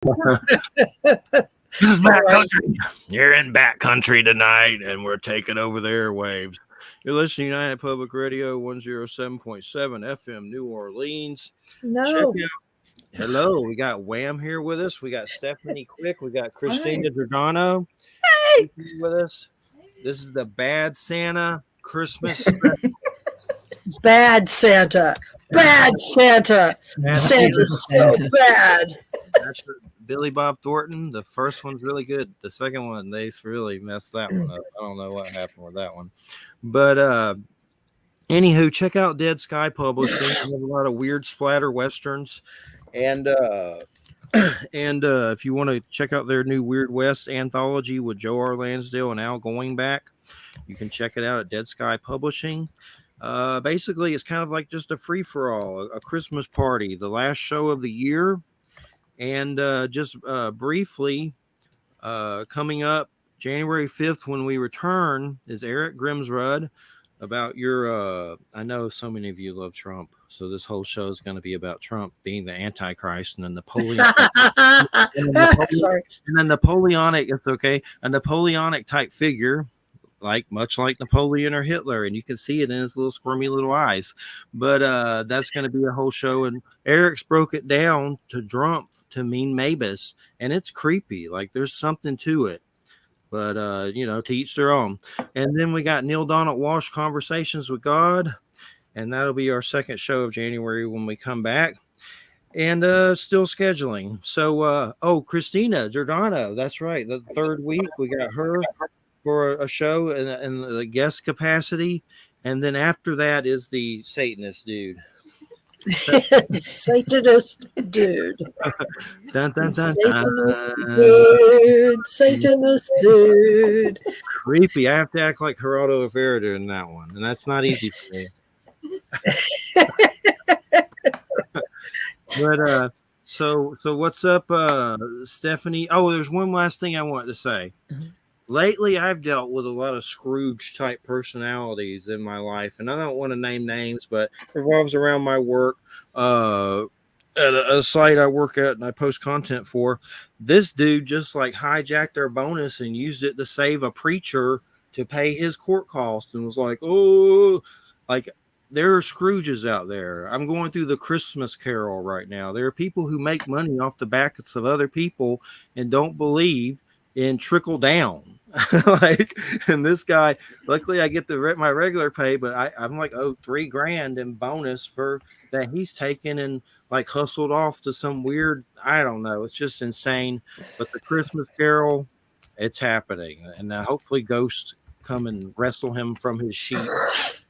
This is back country. You're in back country tonight, and we're taking over the airwaves. You're listening to United Public Radio 107.7 FM New Orleans. Check No. out. Hello, we got WHAM here with us. We got Stephanie Quick. We got Christina Hi. Giordano Hey. with us. This is the Bad Santa Christmas. Bad Santa. Bad Santa. Santa's so bad. That's Billy Bob Thornton. The first one's really good. The second one, they really messed that one up. I don't know what happened with that one. But anywho, check out Dead Sky Publishing. They have a lot of weird splatter westerns. And if you want to check out their new Weird West anthology with Joe R. Lansdale and Al Goingback, you can check it out at Dead Sky Publishing. Basically, it's kind of like just a free-for-all, a Christmas party, the last show of the year. And just briefly, coming up January 5th when we return is Eric Grimsrud about your, I know so many of you love Trump, so this whole show is going to be about Trump being the Antichrist and then Napoleonic, it's okay, a Napoleonic type figure, much like Napoleon or Hitler, and you can see it in his little squirmy little eyes. But that's going to be a whole show, and Eric's broke it down to Trump to mean Mabus, and it's creepy. Like there's something to it, but to each their own. And then we got Neil Donald Walsh, Conversations with God, and that'll be our second show of January when we come back. And still scheduling. So, Christina Giordano, that's right. The third week we got her for a show in the guest capacity, and then after that is the Satanist dude. Satanist dude. Dun, dun, dun, Satanist dude. Satanist dude. Creepy. I have to act like Geraldo Rivera in that one, and that's not easy for me. But so what's up, Stephanie? Oh, there's one last thing I want to say. Mm-hmm. Lately, I've dealt with a lot of Scrooge-type personalities in my life, and I don't want to name names, but it revolves around my work at a site I work at and I post content for. This dude just hijacked their bonus and used it to save a preacher to pay his court costs and was like, oh, there are Scrooges out there. I'm going through the Christmas Carol right now. There are people who make money off the backs of other people and don't believe in trickle down. And this guy, luckily I get my regular pay, but I'm $3,000 in bonus for that he's taken and hustled off to some weird, I don't know, it's just insane. But the Christmas Carol, it's happening, and hopefully ghosts come and wrestle him from his sheet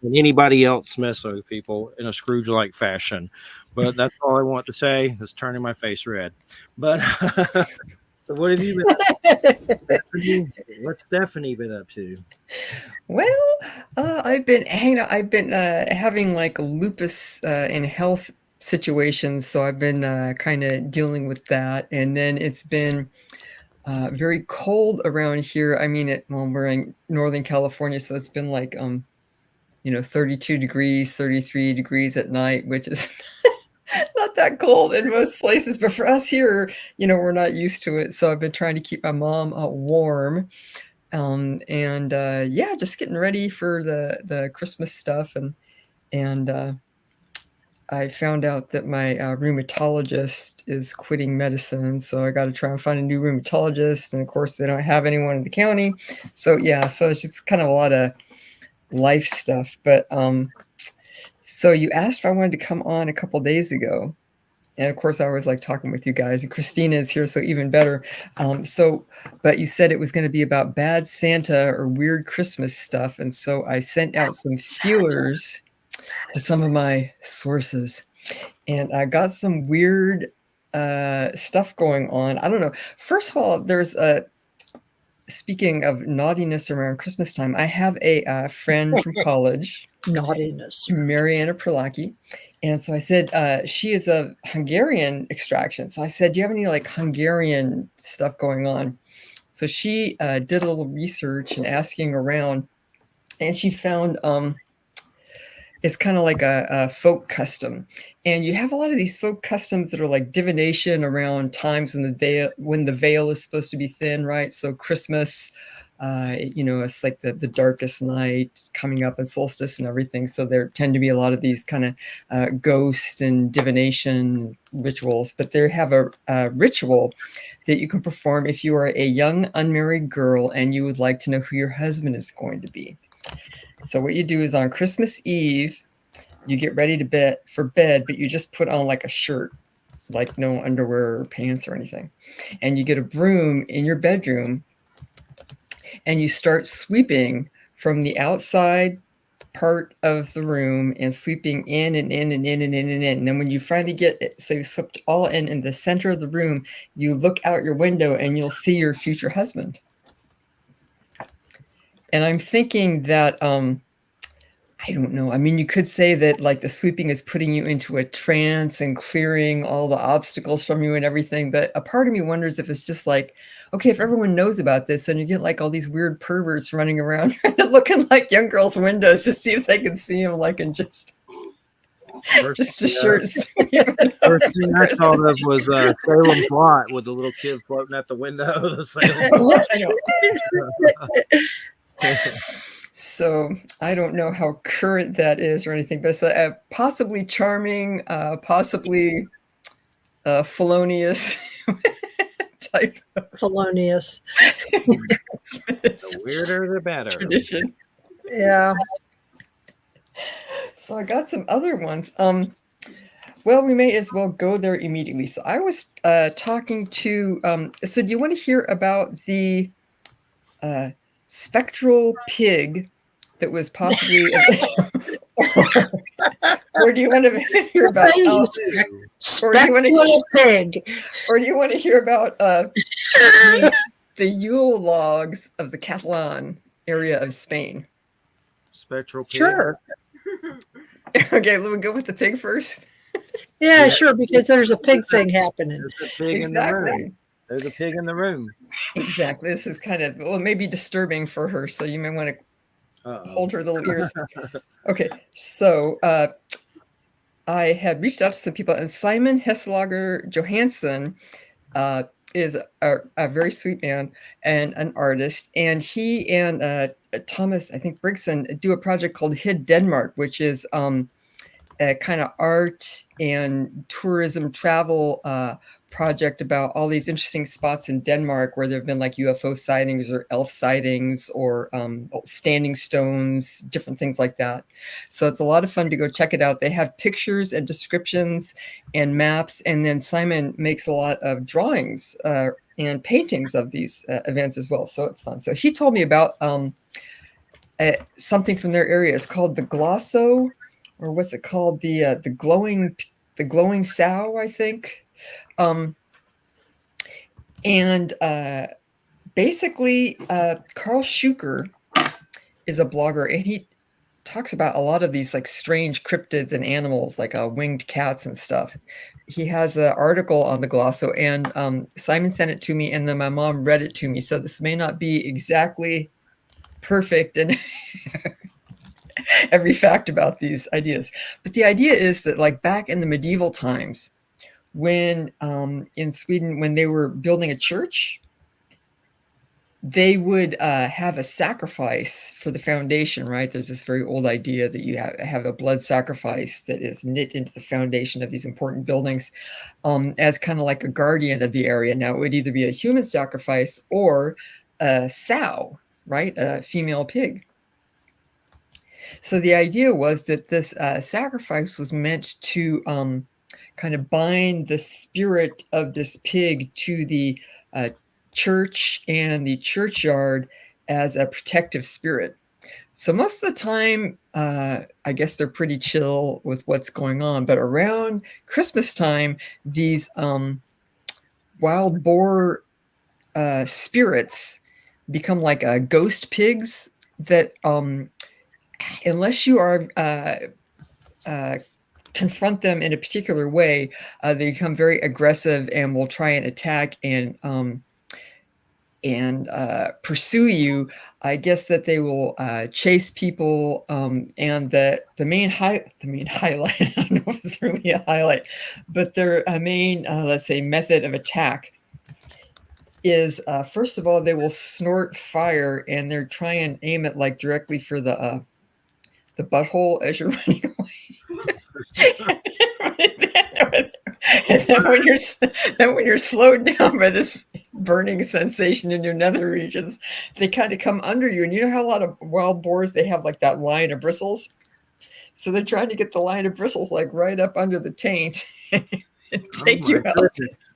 and anybody else mess with people in a Scrooge-like fashion. But that's all I want to say. It's turning my face red. But so what have you been up to? What's Stephanie been up to? Well, I've been hanging out. I've been having lupus and health situations, so I've been kind of dealing with that. And then it's been very cold around here. I mean, we're in Northern California, so it's been 32 degrees, 33 degrees at night, which is not that cold in most places, but for us here, we're not used to it. So I've been trying to keep my mom warm, just getting ready for the Christmas stuff. And I found out that my rheumatologist is quitting medicine, so I got to try and find a new rheumatologist. And of course, they don't have anyone in the county. So it's just kind of a lot of life stuff. But so you asked if I wanted to come on a couple days ago. And of course, I was talking with you guys, and Christina is here, so even better. But you said it was going to be about bad Santa or weird Christmas stuff. And so I sent out some feelers to some of my sources, and I got some weird stuff going on. I don't know. First of all, there's speaking of naughtiness around Christmas time, I have a friend from college. Naughtiness. Mariana Perlaki. And so I said, she is of Hungarian extraction. So I said, do you have any Hungarian stuff going on? So she did a little research and asking around, and she found It's kind of like a folk custom, and you have a lot of these folk customs that are like divination around times when the veil is supposed to be thin, right? So Christmas, it's like the darkest night coming up, and solstice and everything. So there tend to be a lot of these kind of ghost and divination rituals. But they have a ritual that you can perform if you are a young unmarried girl and you would like to know who your husband is going to be. So what you do is on Christmas Eve, you get ready for bed, but you just put on like a shirt, like no underwear or pants or anything. And you get a broom in your bedroom and you start sweeping from the outside part of the room and sweeping in and in and in and in and in. And then when you finally get it, so you swept all in the center of the room, you look out your window and you'll see your future husband. And I'm thinking that, I don't know. I mean, you could say that like the sweeping is putting you into a trance and clearing all the obstacles from you and everything. But a part of me wonders if it's just like, okay, if everyone knows about this, then you get like all these weird perverts running around looking like young girls' windows to see if they can see them, like, and just a shirt. First thing I thought of was Salem's Lot with the little kid floating out the window of the Salem Lot. So I don't know how current that is or anything, but it's possibly charming, possibly felonious type of Felonious. The weirder, the better. Tradition. Yeah. So I got some other ones. Well, we may as well go there immediately. So I was talking to. So do you want to hear about the spectral pig that was possibly, or do you want to hear about, or do you want to pig, or do you want to hear about the Yule logs of the Catalan area of Spain? Spectral pig. Sure. Okay, let me go with the pig first. Yeah, sure, because there's a pig thing happening. There's a pig in the room. There's a pig in the room. Exactly. This is kind of, well, maybe disturbing for her, so you may want to hold her little ears. Okay, so I had reached out to some people, and Simon Hesselager Johansson is a very sweet man and an artist, and he and Thomas, I think Brigson, do a project called Hid Denmark, which is a kind of art and tourism travel project about all these interesting spots in Denmark where there have been like UFO sightings or elf sightings or standing stones, different things like that. So it's a lot of fun to go check it out. They have pictures and descriptions and maps, and then Simon makes a lot of drawings and paintings of these events as well. So it's fun. So he told me about something from their area. It's called the Glosso, or what's it called? The glowing sow, I think. Basically, Carl Schuker is a blogger, and he talks about a lot of these like strange cryptids and animals, like winged cats and stuff. He has an article on the Glosso, and Simon sent it to me, and then my mom read it to me. So this may not be exactly perfect and every fact about these ideas, but the idea is that like back in the medieval times, when in Sweden, when they were building a church, they would have a sacrifice for the foundation, right? There's this very old idea that you have a blood sacrifice that is knit into the foundation of these important buildings as kind of like a guardian of the area. Now, it would either be a human sacrifice or a sow, right? A female pig. So the idea was that this sacrifice was meant to kind of bind the spirit of this pig to the church and the churchyard as a protective spirit. So most of the time, I guess they're pretty chill with what's going on. But around Christmas time, these wild boar spirits become like ghost pigs that, unless you are confront them in a particular way, they become very aggressive and will try and attack and and pursue you. I guess that they will chase people, and the main highlight. I don't know if it's really a highlight, but their main, let's say, method of attack is first of all they will snort fire, and they're trying and aim it like directly for the butthole as you're running away. And then when you're slowed down by this burning sensation in your nether regions, they kind of come under you. And you know how a lot of wild boars, they have like that line of bristles? So they're trying to get the line of bristles like right up under the taint and take you out. Goodness.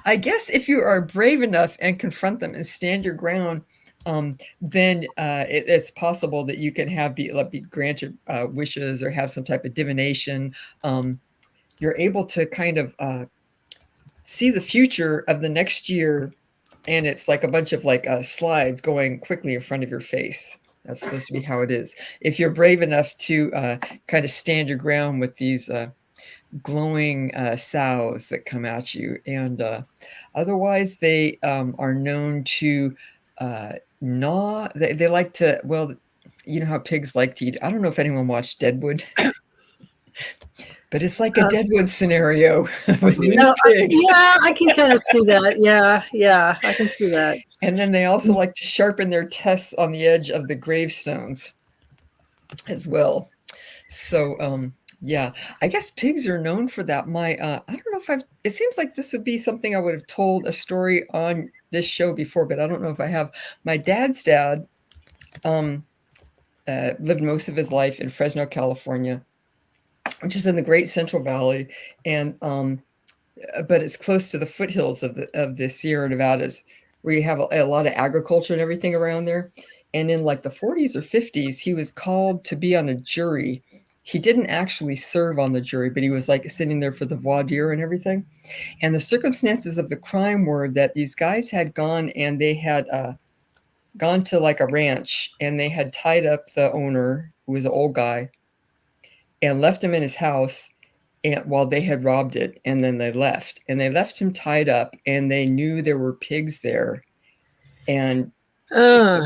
I guess if you are brave enough and confront them and stand your ground, then it's possible that you can be granted wishes or have some type of divination. You're able to kind of see the future of the next year, and it's like a bunch of like slides going quickly in front of your face. That's supposed to be how it is. If you're brave enough to kind of stand your ground with these glowing sows that come at you, and otherwise they are known to gnaw. They like to, well, you know how pigs like to eat. I don't know if anyone watched Deadwood. But it's like a Deadwood scenario with these pigs. Yeah, I can kind of see that. Yeah, I can see that. And then they also like to sharpen their tests on the edge of the gravestones as well. So, yeah, I guess pigs are known for that. I don't know if it seems like this would be something I would have told a story on this show before, but I don't know if I have. My dad's dad lived most of his life in Fresno, California, which is in the Great Central Valley, and but it's close to the foothills of the Sierra Nevadas, where you have a lot of agriculture and everything around there. And in like the 40s or 50s, he was called to be on a jury. He didn't actually serve on the jury, but he was like sitting there for the voir dire and everything. And the circumstances of the crime were that these guys had gone and they had gone to like a ranch, and they had tied up the owner, who was an old guy, and left him in his house while they had robbed it. And then they left him tied up, and they knew there were pigs there. And they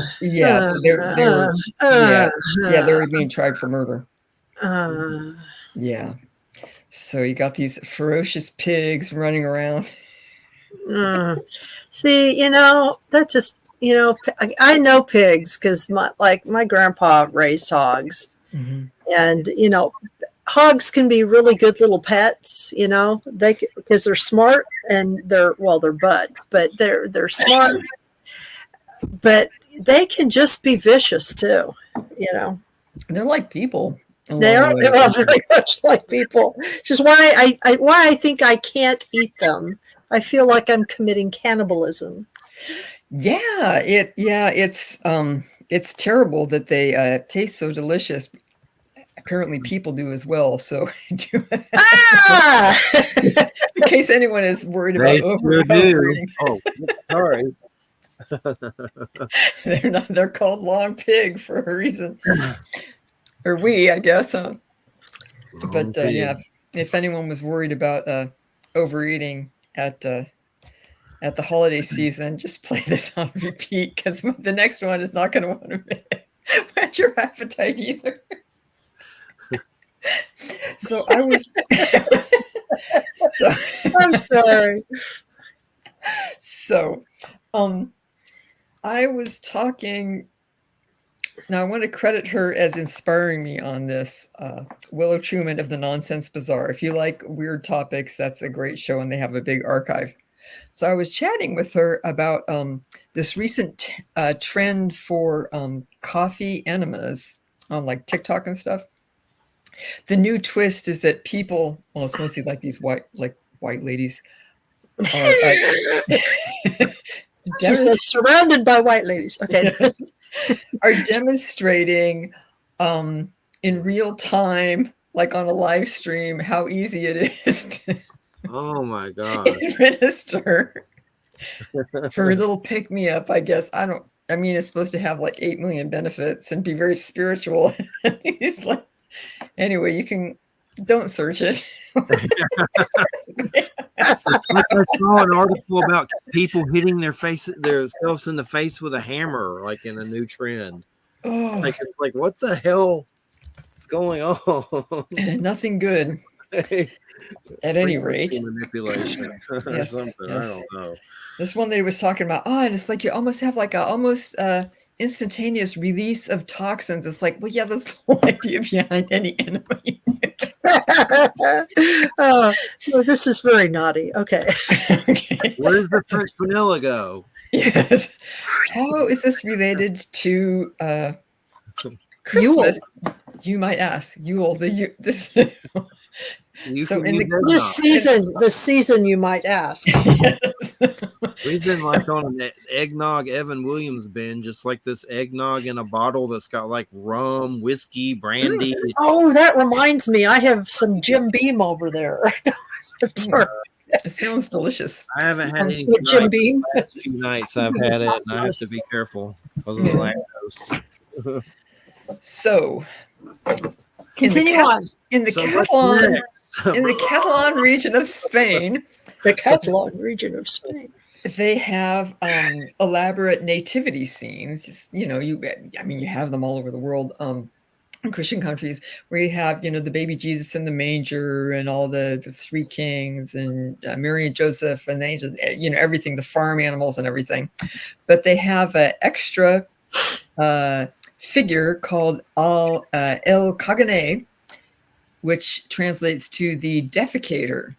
were being tried for murder. Yeah. So you got these ferocious pigs running around. See, that just, I know pigs because my grandpa raised hogs. Mm-hmm. And, hogs can be really good little pets, because they're smart and they're buds, but they're smart, but they can just be vicious too, They're like people. They are very much like people, which is why I think I can't eat them. I feel like I'm committing cannibalism. Yeah, it's terrible that they taste so delicious. Apparently people do as well. So in case anyone is worried about overeating. Oh, sorry. They're called long pig for a reason. Or I guess, huh? But yeah, if anyone was worried about overeating at the holiday season, just play this on repeat, because the next one is not going to want to whet your appetite either. So I was. I'm sorry. So, I was talking. Now I want to credit her as inspiring me on this. Willow Truman of the Nonsense Bazaar. If you like weird topics, that's a great show, and they have a big archive. So I was chatting with her about this recent trend for coffee enemas on like TikTok and stuff. The new twist is that people, well, it's mostly like these white ladies, are surrounded by white ladies. Okay, are demonstrating in real time, like on a live stream, how easy it is to oh my god, administer for a little pick me up. I guess it's supposed to have like 8 million benefits and be very spiritual. He's like. Anyway, you can Don't search it. I saw an article about people hitting themselves in the face with a hammer, like in a new trend. Oh, Like it's like, what the hell is going on? nothing good. At any rate, manipulation or yes, something. yes. I don't know. This one lady was talking about, and it's like you almost have like a almost instantaneous release of toxins. It's like, well, yeah, there's no idea behind any enemy. Oh, so this is very naughty. Okay. Okay. Where does the French vanilla go? Yes. How is this related to Christmas? You might ask. Yule, this. So in this season, you might ask. Yes. We've been like on an eggnog Evan Williams binge, just like this eggnog in a bottle that's got like rum, whiskey, brandy. Oh, that reminds me. I have some Jim Beam over there. It sounds delicious. I haven't had any Jim Beam. the last few nights I've had it, and I have to be careful because of the lactose. So, continue on. In the Catalan region of Spain. The Catalan region of Spain. They have elaborate nativity scenes. You have them all over the world. In Christian countries, where you have, the baby Jesus in the manger and all the three kings and Mary and Joseph and the angels, everything, the farm animals and everything. But they have an extra figure called El Cagane, which translates to the defecator.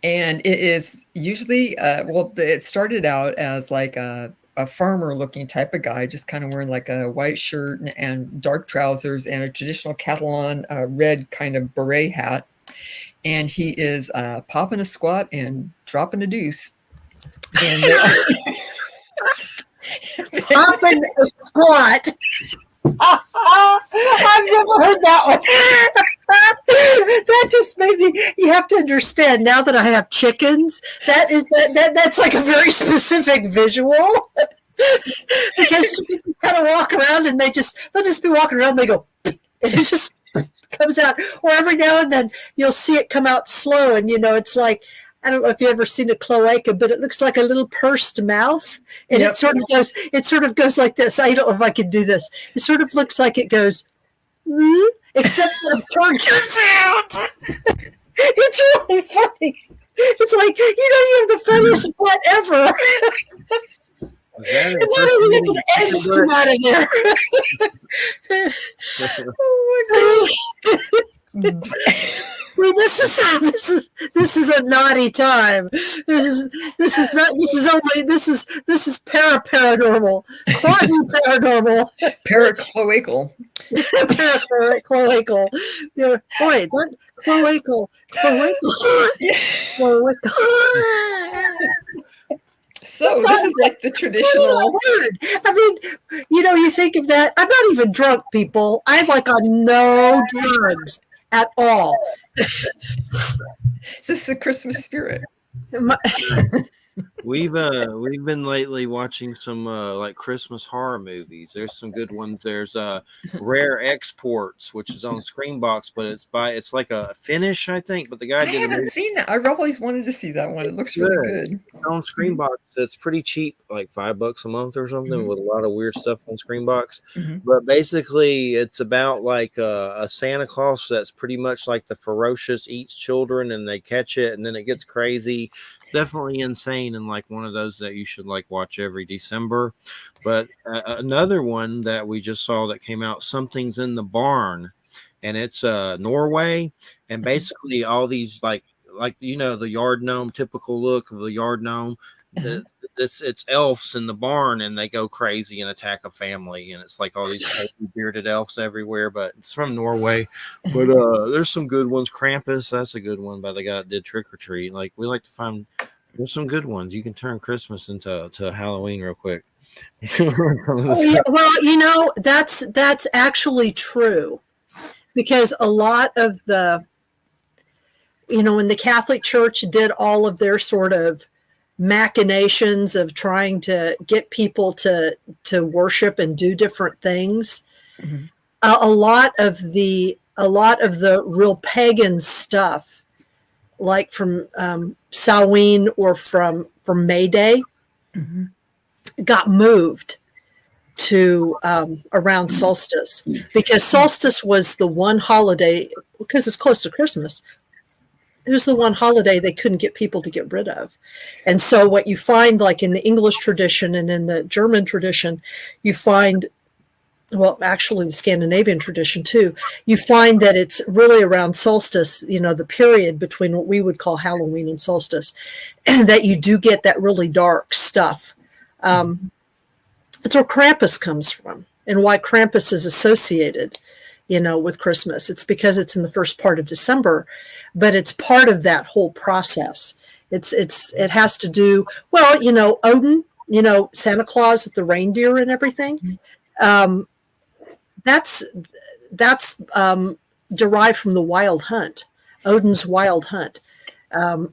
And it is usually, it started out as like a farmer looking type of guy, just kind of wearing like a white shirt and dark trousers and a traditional Catalan red kind of beret hat. And he is popping a squat and dropping a deuce. And popping a squat. I've never heard that one. That just made me. You have to understand now that I have chickens. That's like a very specific visual because chickens kind of walk around and they'll just be walking around. And they go, and it just comes out. Or every now and then you'll see it come out slow, and it's like. I don't know if you've ever seen a cloaca, but it looks like a little pursed mouth, and yep. It sort of goes like this. I don't know if I can do this. It sort of looks like it goes, except for a tongue comes out. It's really funny. It's like you have the funniest butt ever. And not only an eggs come out of there. Oh my God. Well, this is a naughty time. This is paranormal, quasi paranormal, paracloacal. Paracloacal. Boy, that cloacal. So this is like the traditional word. I mean, you think of that. I'm not even drunk, people. I'm like on no drugs at all. Is this the Christmas spirit? We've been lately watching some like Christmas horror movies. There's some good ones. There's Rare Exports, which is on Screenbox, but it's like a Finnish, I think. But the guy I haven't seen that. I've always wanted to see that one. It looks really good. It's on Screenbox. It's pretty cheap, like $5 a month or something, with a lot of weird stuff on Screenbox. But basically, it's about like a Santa Claus that's pretty much like the ferocious eats children, and they catch it, and then it gets crazy. It's definitely insane. And like one of those that you should like watch every December. But another one that we just saw that came out, Something's in the Barn, and it's Norway, and basically all these like the yard gnome, typical look of the yard gnome. It's elves in the barn, and they go crazy and attack a family, and it's like all these bearded elves everywhere. But it's from Norway. But there's some good ones. Krampus, that's a good one by the guy that did Trick or Treat. Like we like to find. There's some good ones. You can turn Christmas into Halloween real quick. Well, that's actually true, because a lot of the, when the Catholic Church did all of their sort of machinations of trying to get people to worship and do different things, a lot of the a lot of the real pagan stuff, like from Samhain or from May Day, got moved to around solstice, because solstice was the one holiday, because it's close to Christmas. It was the one holiday they couldn't get people to get rid of. And so what you find, like in the English tradition and in the German tradition, you find, well, actually the Scandinavian tradition too, you find that it's really around solstice, you know, the period between what we would call Halloween and solstice, and that you do get that really dark stuff. It's where Krampus comes from, and why Krampus is associated, you know, with Christmas. It's because it's in the first part of December, but it's part of that whole process. It has to do, well, you know, Odin, you know, Santa Claus with the reindeer and everything. That's derived from the Wild Hunt, Odin's Wild Hunt,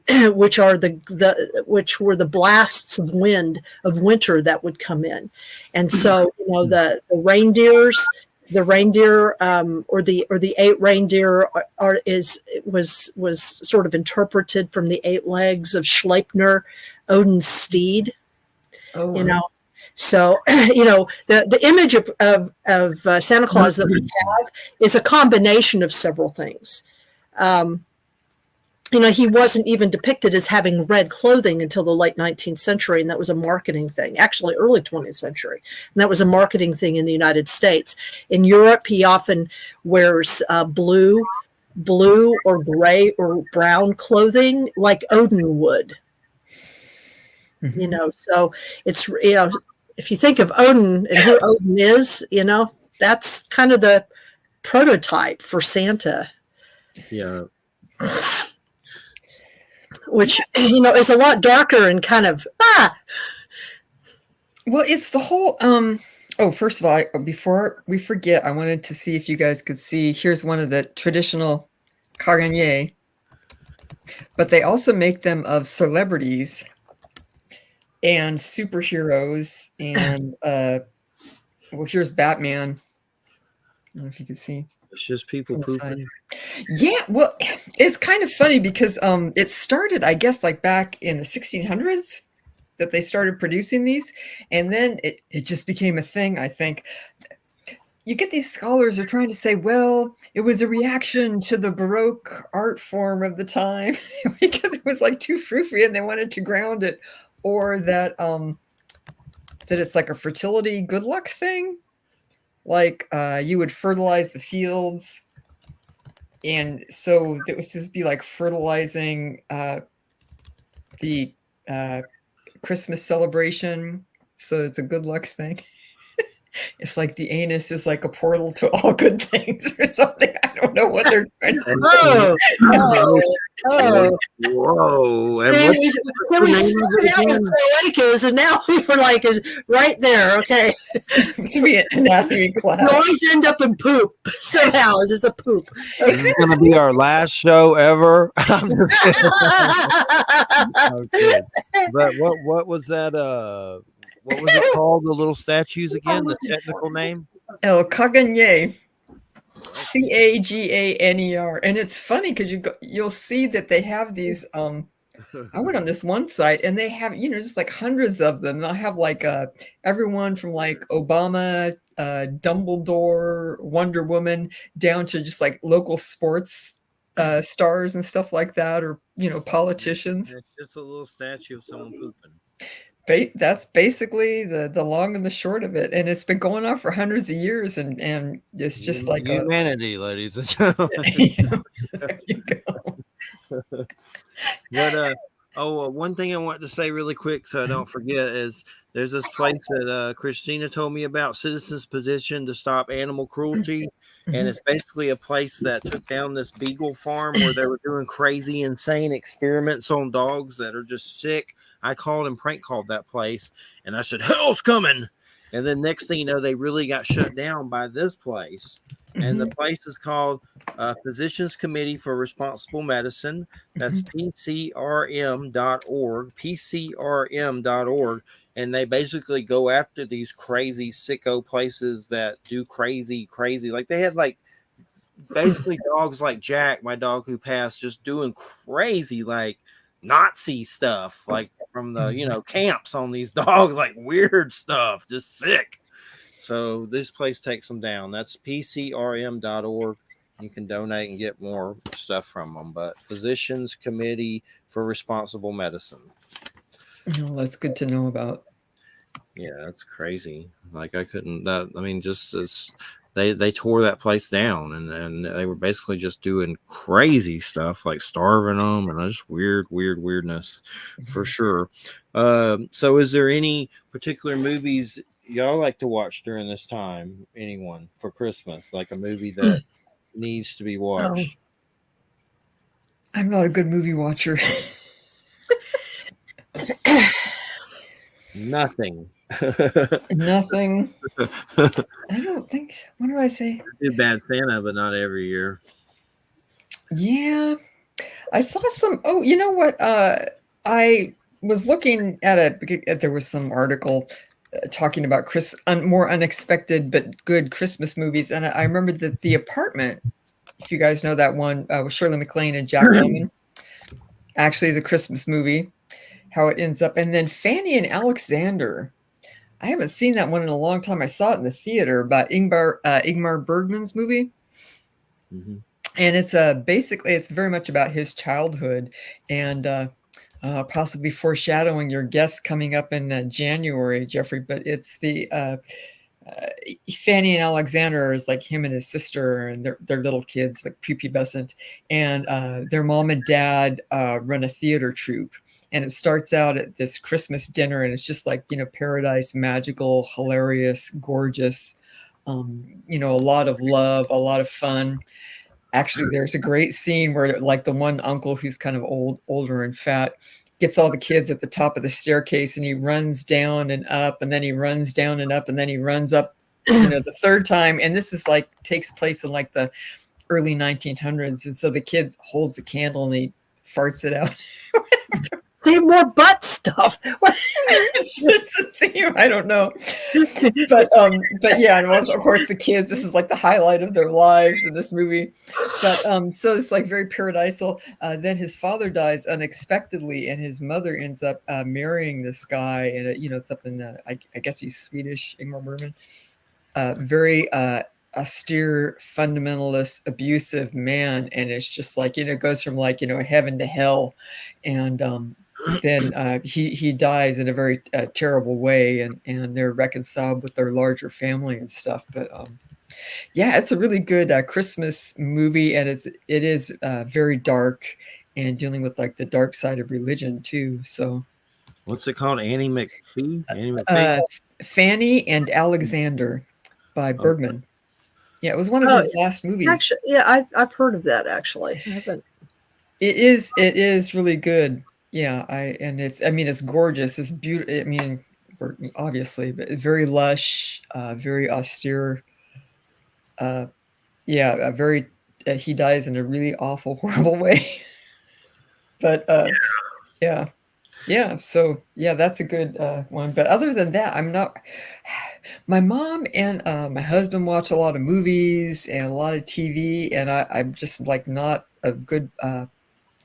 which were the blasts of wind of winter that would come in, and so you know the reindeer or the 8 reindeer was sort of interpreted from the 8 legs of Sleipnir, Odin's steed. Oh, wow. You know. So, you know, the image of Santa Claus that we have is a combination of several things. You know, he wasn't even depicted as having red clothing until the late 19th century, and that was a marketing thing, actually early 20th century. And that was a marketing thing in the United States. In Europe, he often wears blue or gray or brown clothing like Odin would. You know, so it's, you know, if you think of Odin and who Odin is, you know, that's kind of the prototype for Santa. Yeah. Which, you know, is a lot darker and kind of, Well, it's the whole, first of all, before we forget, I wanted to see if you guys could see, here's one of the traditional carignan, but they also make them of celebrities and superheroes, and well, here's Batman. I don't know if you can see. It's just people pooping. Yeah, well, it's kind of funny because it started, I guess, like back in the 1600s that they started producing these, and then it just became a thing. I think you get these scholars are trying to say, well, it was a reaction to the Baroque art form of the time because it was like too froofy and they wanted to ground it, or that it's like a fertility good luck thing. Like you would fertilize the fields, and so it was just be like fertilizing the Christmas celebration. So it's a good luck thing. It's like the anus is like a portal to all good things or something. I don't know what they're trying to say. Whoa. And we started out with cloacas, and now we were like right there. Okay. So we anatomy class. We always end up in poop somehow. It's just a poop. Okay. This is going to be our last show ever. Okay. But what was that? What was it called? The little statues again? The technical name? El Caganer. Caganer. And it's funny because you'll see that they have these. I went on this one site and they have, you know, just like hundreds of them. They'll have like everyone from like Obama, Dumbledore, Wonder Woman, down to just like local sports stars and stuff like that, or, you know, politicians. It's just a little statue of someone pooping. That's basically the long and the short of it, and it's been going on for hundreds of years, and it's just like humanity, ladies and gentlemen. There you go. But one thing I want to say really quick, so I don't forget, is there's this place that Christina told me about, Citizens Petition to Stop Animal Cruelty. And it's basically a place that took down this beagle farm where they were doing crazy, insane experiments on dogs that are just sick. I called and prank called that place, and I said, hell's coming. And then next thing you know, they really got shut down by this place. And the place is called Physicians Committee for Responsible Medicine. That's PCRM.org, and they basically go after these crazy sicko places that do crazy. Like they had like basically dogs like Jack, my dog who passed, just doing crazy like Nazi stuff, like from the camps on these dogs, like weird stuff, just sick. So this place takes them down. That's pcrm.org. You can donate and get more stuff from them. But Physicians Committee for Responsible Medicine. Oh, that's good to know about. Yeah, that's crazy. Like I couldn't. Just as they tore that place down, and they were basically just doing crazy stuff, like starving them, and just weirdness for sure. So, is there any particular movies y'all like to watch during this time? Anyone for Christmas, like a movie that needs to be watched? I'm not a good movie watcher. Nothing. Nothing. I don't think. What do I say? I do Bad Santa, but not every year. Yeah, I saw some. Oh, you know what? I was looking at there was some article talking about more unexpected but good Christmas movies, and I remembered that The Apartment, if you guys know that one, with Shirley MacLaine and Jack Lemmon, actually is a Christmas movie. How it ends up, and then Fanny and Alexander. I haven't seen that one in a long time. I saw it in the theater about Ingmar Bergman's movie. Mm-hmm. And it's basically it's very much about his childhood and possibly foreshadowing your guest coming up in January, Jeffrey. But it's the Fanny and Alexander is like him and his sister and their little kids, like pubescent, and their mom and dad run a theater troupe. And it starts out at this Christmas dinner, and it's just like, paradise, magical, hilarious, gorgeous, a lot of love, a lot of fun. Actually, there's a great scene where like the one uncle who's kind of older and fat gets all the kids at the top of the staircase, and he runs down and up, and then he runs down and up, and then he runs up, the third time. And this is like takes place in like the early 1900s. And so the kid holds the candle and he farts it out. See, more butt stuff. It's just a theme. I don't know, but yeah, and also, of course, the kids. This is like the highlight of their lives in this movie. But so it's like very paradisal. Then his father dies unexpectedly, and his mother ends up marrying this guy, and it's up in I guess he's Swedish, Ingmar Bergman. Very austere, fundamentalist, abusive man, and it's just like it goes from like heaven to hell, and then he dies in a very terrible way, and they're reconciled with their larger family and stuff. But yeah, it's a really good Christmas movie, and it is very dark and dealing with like the dark side of religion too. So what's it called? Annie McPhee? Fanny and Alexander by Bergman. Yeah, it was one of his last movies. Actually, yeah, I've heard of that. Actually, I haven't. It is really good. Yeah, it's gorgeous. It's beautiful. I mean, obviously, but very lush, very austere. Very. He dies in a really awful, horrible way. But yeah. So yeah, that's a good one. But other than that, I'm not. My mom and my husband watch a lot of movies and a lot of TV, and I'm just like not a good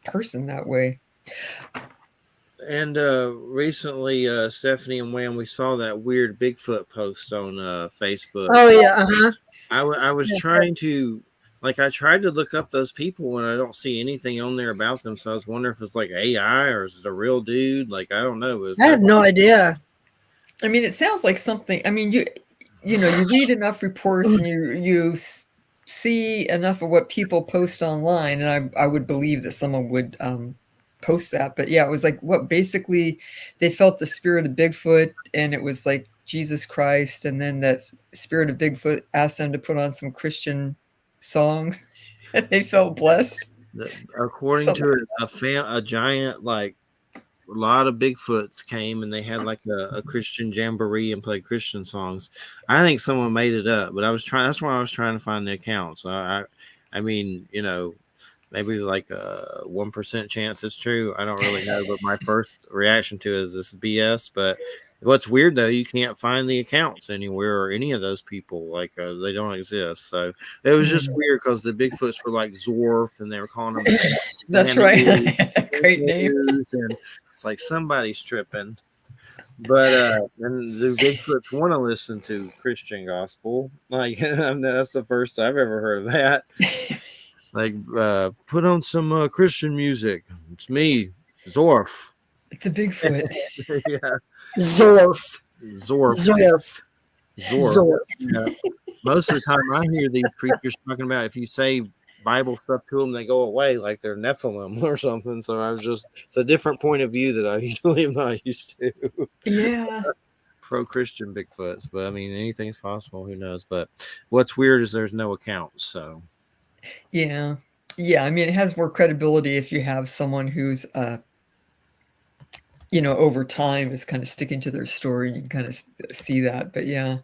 person that way. And recently, Stephanie and Wham, we saw that weird Bigfoot post on Facebook. Oh yeah, uh-huh. I was trying to, I tried to look up those people, and I don't see anything on there about them. So I was wondering if it's like AI or is it a real dude? Like, I don't know. I have no idea. I mean, it sounds like something. I mean, you read enough reports and you see enough of what people post online, and I would believe that someone would post that. But yeah, it was like what basically they felt the spirit of Bigfoot, and it was like Jesus Christ, and then that spirit of Bigfoot asked them to put on some Christian songs, and they felt blessed. According to a giant a lot of Bigfoots came and they had like a Christian jamboree and played Christian songs. I think someone made it up, but that's why I was trying to find the account. So I mean, maybe like a 1% chance it's true. I don't really know, but my first reaction to it is this BS, but What's weird though, you can't find the accounts anywhere or any of those people. Like they don't exist. So it was just weird because the Bigfoots were like Zorf, and they were calling them. That's right. Great name. And it's like somebody's tripping. But and the Bigfoots want to listen to Christian gospel. Like that's the first I've ever heard of that. Like put on some Christian music. It's me, Zorf. The Bigfoot. Yeah. Zorf. Zorf. Zorf. Yeah. Most of the time I hear these preachers talking about if you say Bible stuff to them, they go away like they're Nephilim or something. So it's a different point of view that I usually am not used to. Yeah. Pro-Christian Bigfoots, but I mean, anything's possible. Who knows? But what's weird is there's no accounts. So yeah. I mean, it has more credibility if you have someone who's over time is kind of sticking to their story. You can kind of see that. But yeah,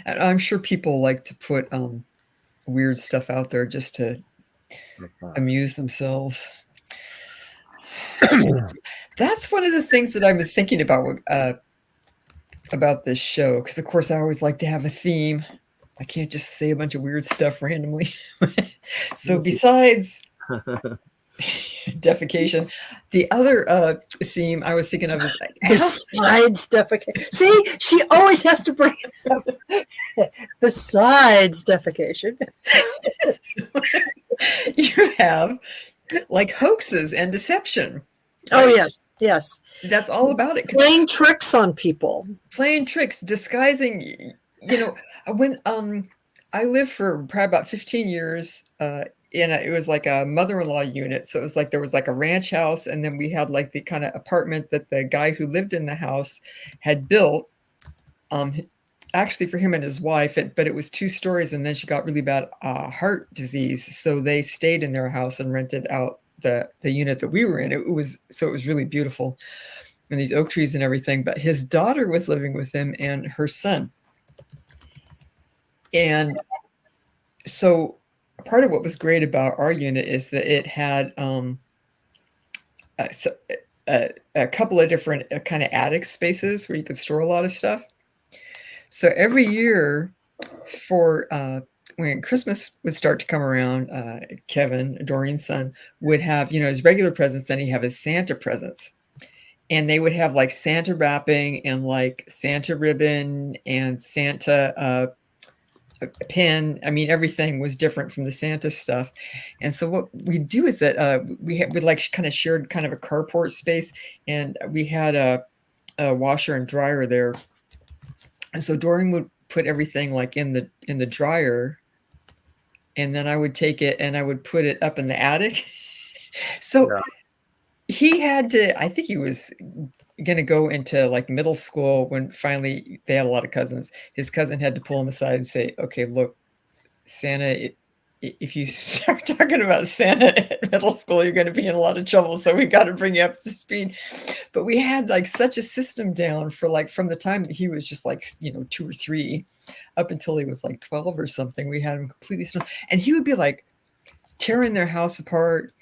and I'm sure people like to put weird stuff out there just to amuse themselves. That's one of the things that I've been thinking about this show, because of course I always like to have a theme. I can't just say a bunch of weird stuff randomly. So besides defecation, the other theme I was thinking of is besides defecation. See, she always has to bring it up. Besides defecation. You have like hoaxes and deception. Oh, yes. That's all about it. Playing tricks on people. Playing tricks, disguising. When I lived for probably about 15 years it was like a mother-in-law unit. So it was like there was like a ranch house, and then we had like the kind of apartment that the guy who lived in the house had built, actually for him and his wife, but it was 2 stories, and then she got really bad heart disease. So they stayed in their house and rented out the unit that we were in. It was really beautiful, and these oak trees and everything. But his daughter was living with him and her son. And so part of what was great about our unit is that it had a couple of different kind of attic spaces where you could store a lot of stuff. So every year for when Christmas would start to come around, Kevin, Doreen's son, would have, his regular presents, then he'd have his Santa presents. And they would have like Santa wrapping and like Santa ribbon and Santa pin. I mean, everything was different from the Santa stuff. And so what we do is that we like kind of shared kind of a carport space, and we had a washer and dryer there. And so Doreen would put everything like in the dryer, and then I would take it and I would put it up in the attic. So he had to, I think he was going to go into like middle school when finally they had a lot of cousins. His cousin had to pull him aside and say, okay, look, Santa, if you start talking about Santa at middle school, you're going to be in a lot of trouble. So we got to bring you up to speed. But we had like such a system down for like from the time that he was just like, 2 or 3 up until he was like 12 or something. We had him completely strong. And he would be like tearing their house apart.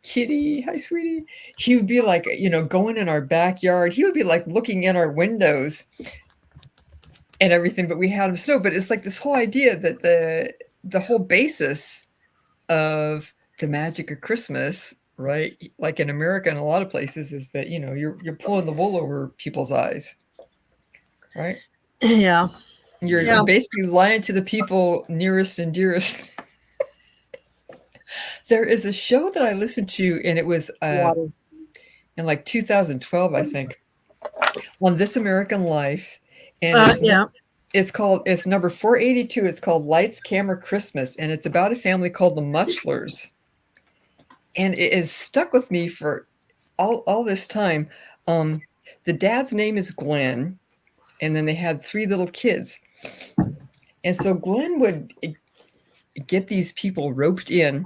Kitty, hi, sweetie. He would be like, going in our backyard. He would be like looking in our windows and everything, but we had him snow. But it's like this whole idea that the whole basis of the magic of Christmas, right? Like in America and a lot of places, is that, you're pulling the wool over people's eyes, right? Yeah. You're basically lying to the people nearest and dearest. There is a show that I listened to, and it was in like 2012, I think, on This American Life. And it's number 482. It's called Lights, Camera, Christmas. And it's about a family called the Muchlers. And it has stuck with me for all this time. The dad's name is Glenn. And then they had 3 little kids. And so Glenn would get these people roped in.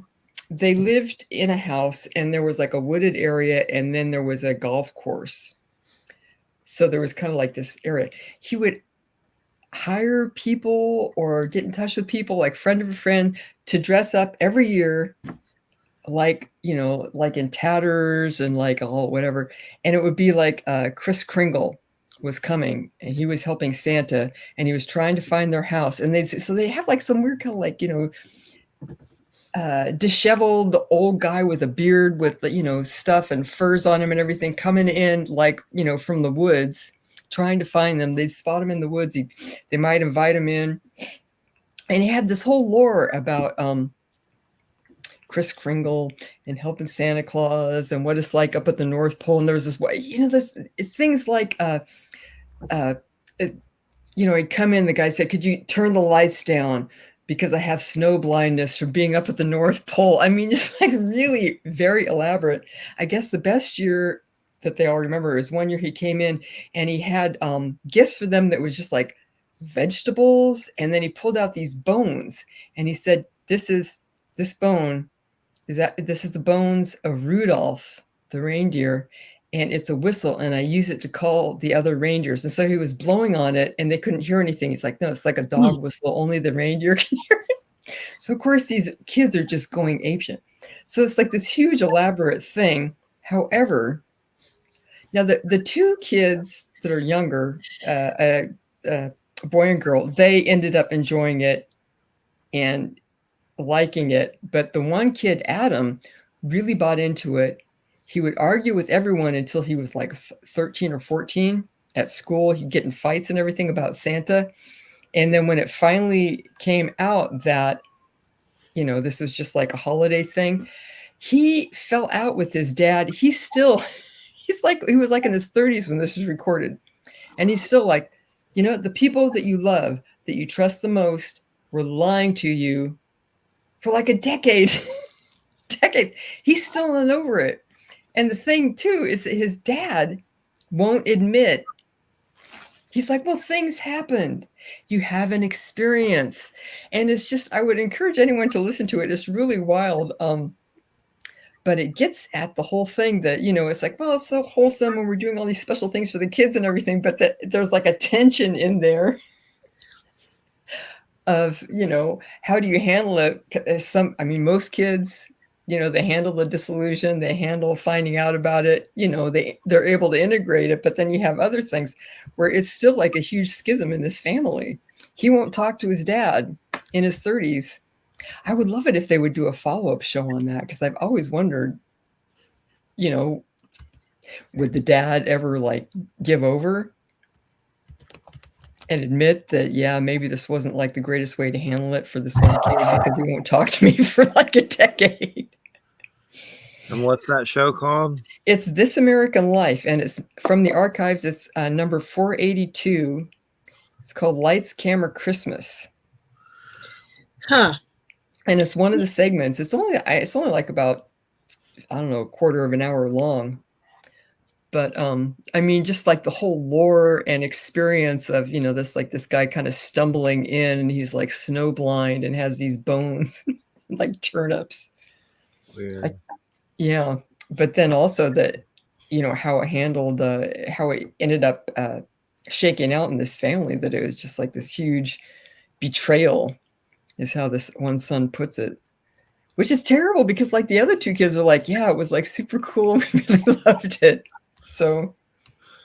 They lived in a house, and there was like a wooded area, and then there was a golf course. So there was kind of like this area. He would hire people or get in touch with people, like friend of a friend, to dress up every year, like, like in tatters and like all whatever. And it would be like Kris Kringle was coming, and he was helping Santa, and he was trying to find their house. And they have like some weird kind of like, disheveled old guy with a beard with, stuff and furs on him and everything coming in like, from the woods, trying to find them. They spot him in the woods. They might invite him in. And he had this whole lore about Kris Kringle and helping Santa Claus and what it's like up at the North Pole. And there's this way, there's things like, he'd come in, the guy said, "Could you turn the lights down? Because I have snow blindness from being up at the North Pole." I mean, just like really very elaborate. I guess the best year that they all remember is one year he came in and he had gifts for them that was just like vegetables. And then he pulled out these bones and he said, this bone this is the bones of Rudolph, the reindeer, and it's a whistle, and I use it to call the other reindeers. And so he was blowing on it, and they couldn't hear anything. He's like, "No, it's like a dog whistle. Only the reindeer can hear it." So, of course, these kids are just going apeshit. So it's like this huge, elaborate thing. However, now the two kids that are younger, a boy and girl, they ended up enjoying it and liking it. But the one kid, Adam, really bought into it. He would argue with everyone until he was like 13 or 14 at school. He'd get in fights and everything about Santa. And then when it finally came out that, this was just like a holiday thing, he fell out with his dad. He was like in his 30s when this was recorded. And he's still like, the people that you love, that you trust the most, were lying to you for like a decade. He's still not over it. And the thing too is that his dad won't admit. He's like, well, things happened. You have an experience. And it's just, I would encourage anyone to listen to it. It's really wild. But it gets at the whole thing that, it's like, well, it's so wholesome when we're doing all these special things for the kids and everything, but that there's like a tension in there of, how do you handle it? Most kids, they handle the disillusion, they handle finding out about it, they're able to integrate it. But then you have other things where it's still like a huge schism in this family. He won't talk to his dad in his 30s. I would love it if they would do a follow-up show on that, because I've always wondered, would the dad ever like give over and admit that, yeah, maybe this wasn't like the greatest way to handle it for this one kid because he won't talk to me for like a decade. And what's that show called? It's This American Life, and it's from the archives. It's number 482. It's called Lights, Camera, Christmas. Huh. And it's one of the segments. It's only like about, I don't know, a quarter of an hour long. But just like the whole lore and experience of, this guy kind of stumbling in, and he's like snowblind and has these bones like turnips. Weird. Yeah. But then also that, how it handled, how it ended up shaking out in this family, that it was just like this huge betrayal, is how this one son puts it. Which is terrible, because like the other two kids are like, yeah, it was like super cool. We really loved it. So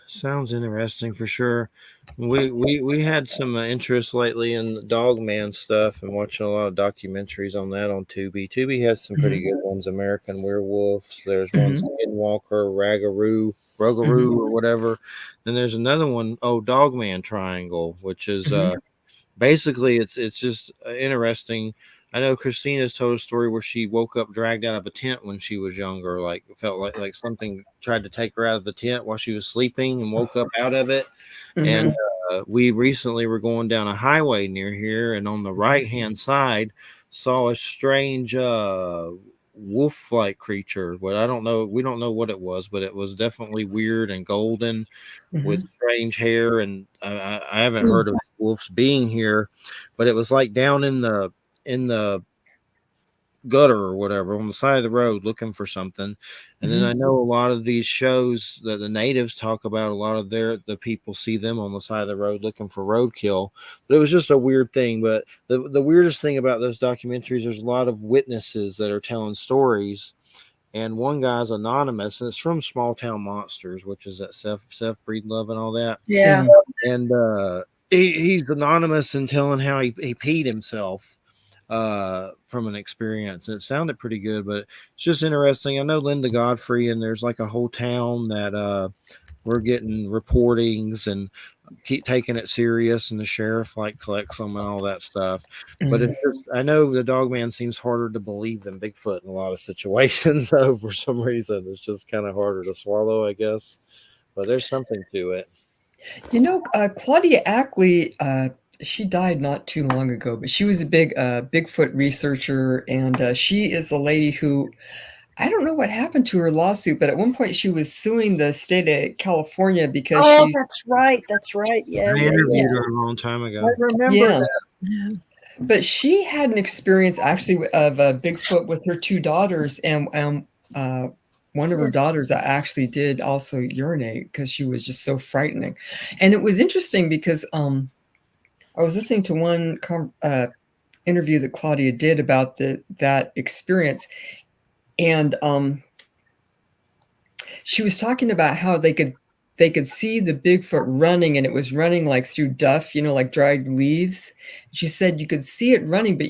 sounds interesting for sure. We had some interest lately in the Dogman stuff and watching a lot of documentaries on that on Tubi. Tubi has some pretty good ones. American Werewolves. There's one Skinwalker, Ragaroo, or whatever. Then there's another one, Dogman Triangle, which is basically it's just interesting. I know Christina's told a story where she woke up dragged out of a tent when she was younger, like felt like something tried to take her out of the tent while she was sleeping, and woke up out of it. And we recently were going down a highway near here, and on the right-hand side saw a strange wolf-like creature. But I don't know, we don't know what it was, but it was definitely weird and golden with strange hair. And I haven't heard of wolves being here, but it was like down in the gutter or whatever on the side of the road looking for something. And then I know a lot of these shows that the natives talk about, a lot of the people see them on the side of the road looking for roadkill. But it was just a weird thing. But the weirdest thing about those documentaries, there's a lot of witnesses that are telling stories, and one guy's anonymous, and it's from Small Town Monsters, which is that Seth Breedlove and all that. Yeah. And he's anonymous and telling how he peed himself from an experience. And it sounded pretty good, but it's just interesting. I know Linda Godfrey, and there's like a whole town that we're getting reportings and keep taking it serious, and the sheriff like collects them and all that stuff. But it's just, I know the dog man seems harder to believe than Bigfoot in a lot of situations. So for some reason, it's just kind of harder to swallow, I guess. But there's something to it. You know, Claudia Ackley, she died not too long ago, but she was a big Bigfoot researcher, and she is the lady who, I don't know what happened to her lawsuit, but at one point she was suing the state of California because she's. That's right. That's right. Yeah. I interviewed her a long time ago. I remember that. Yeah. But she had an experience actually of Bigfoot with her two daughters, and one of her daughters actually did also urinate because she was just so frightening. And it was interesting because I was listening to one interview that Claudia did about that experience, and she was talking about how they could see the Bigfoot running, and it was running like through duff, like dried leaves. She said you could see it running, but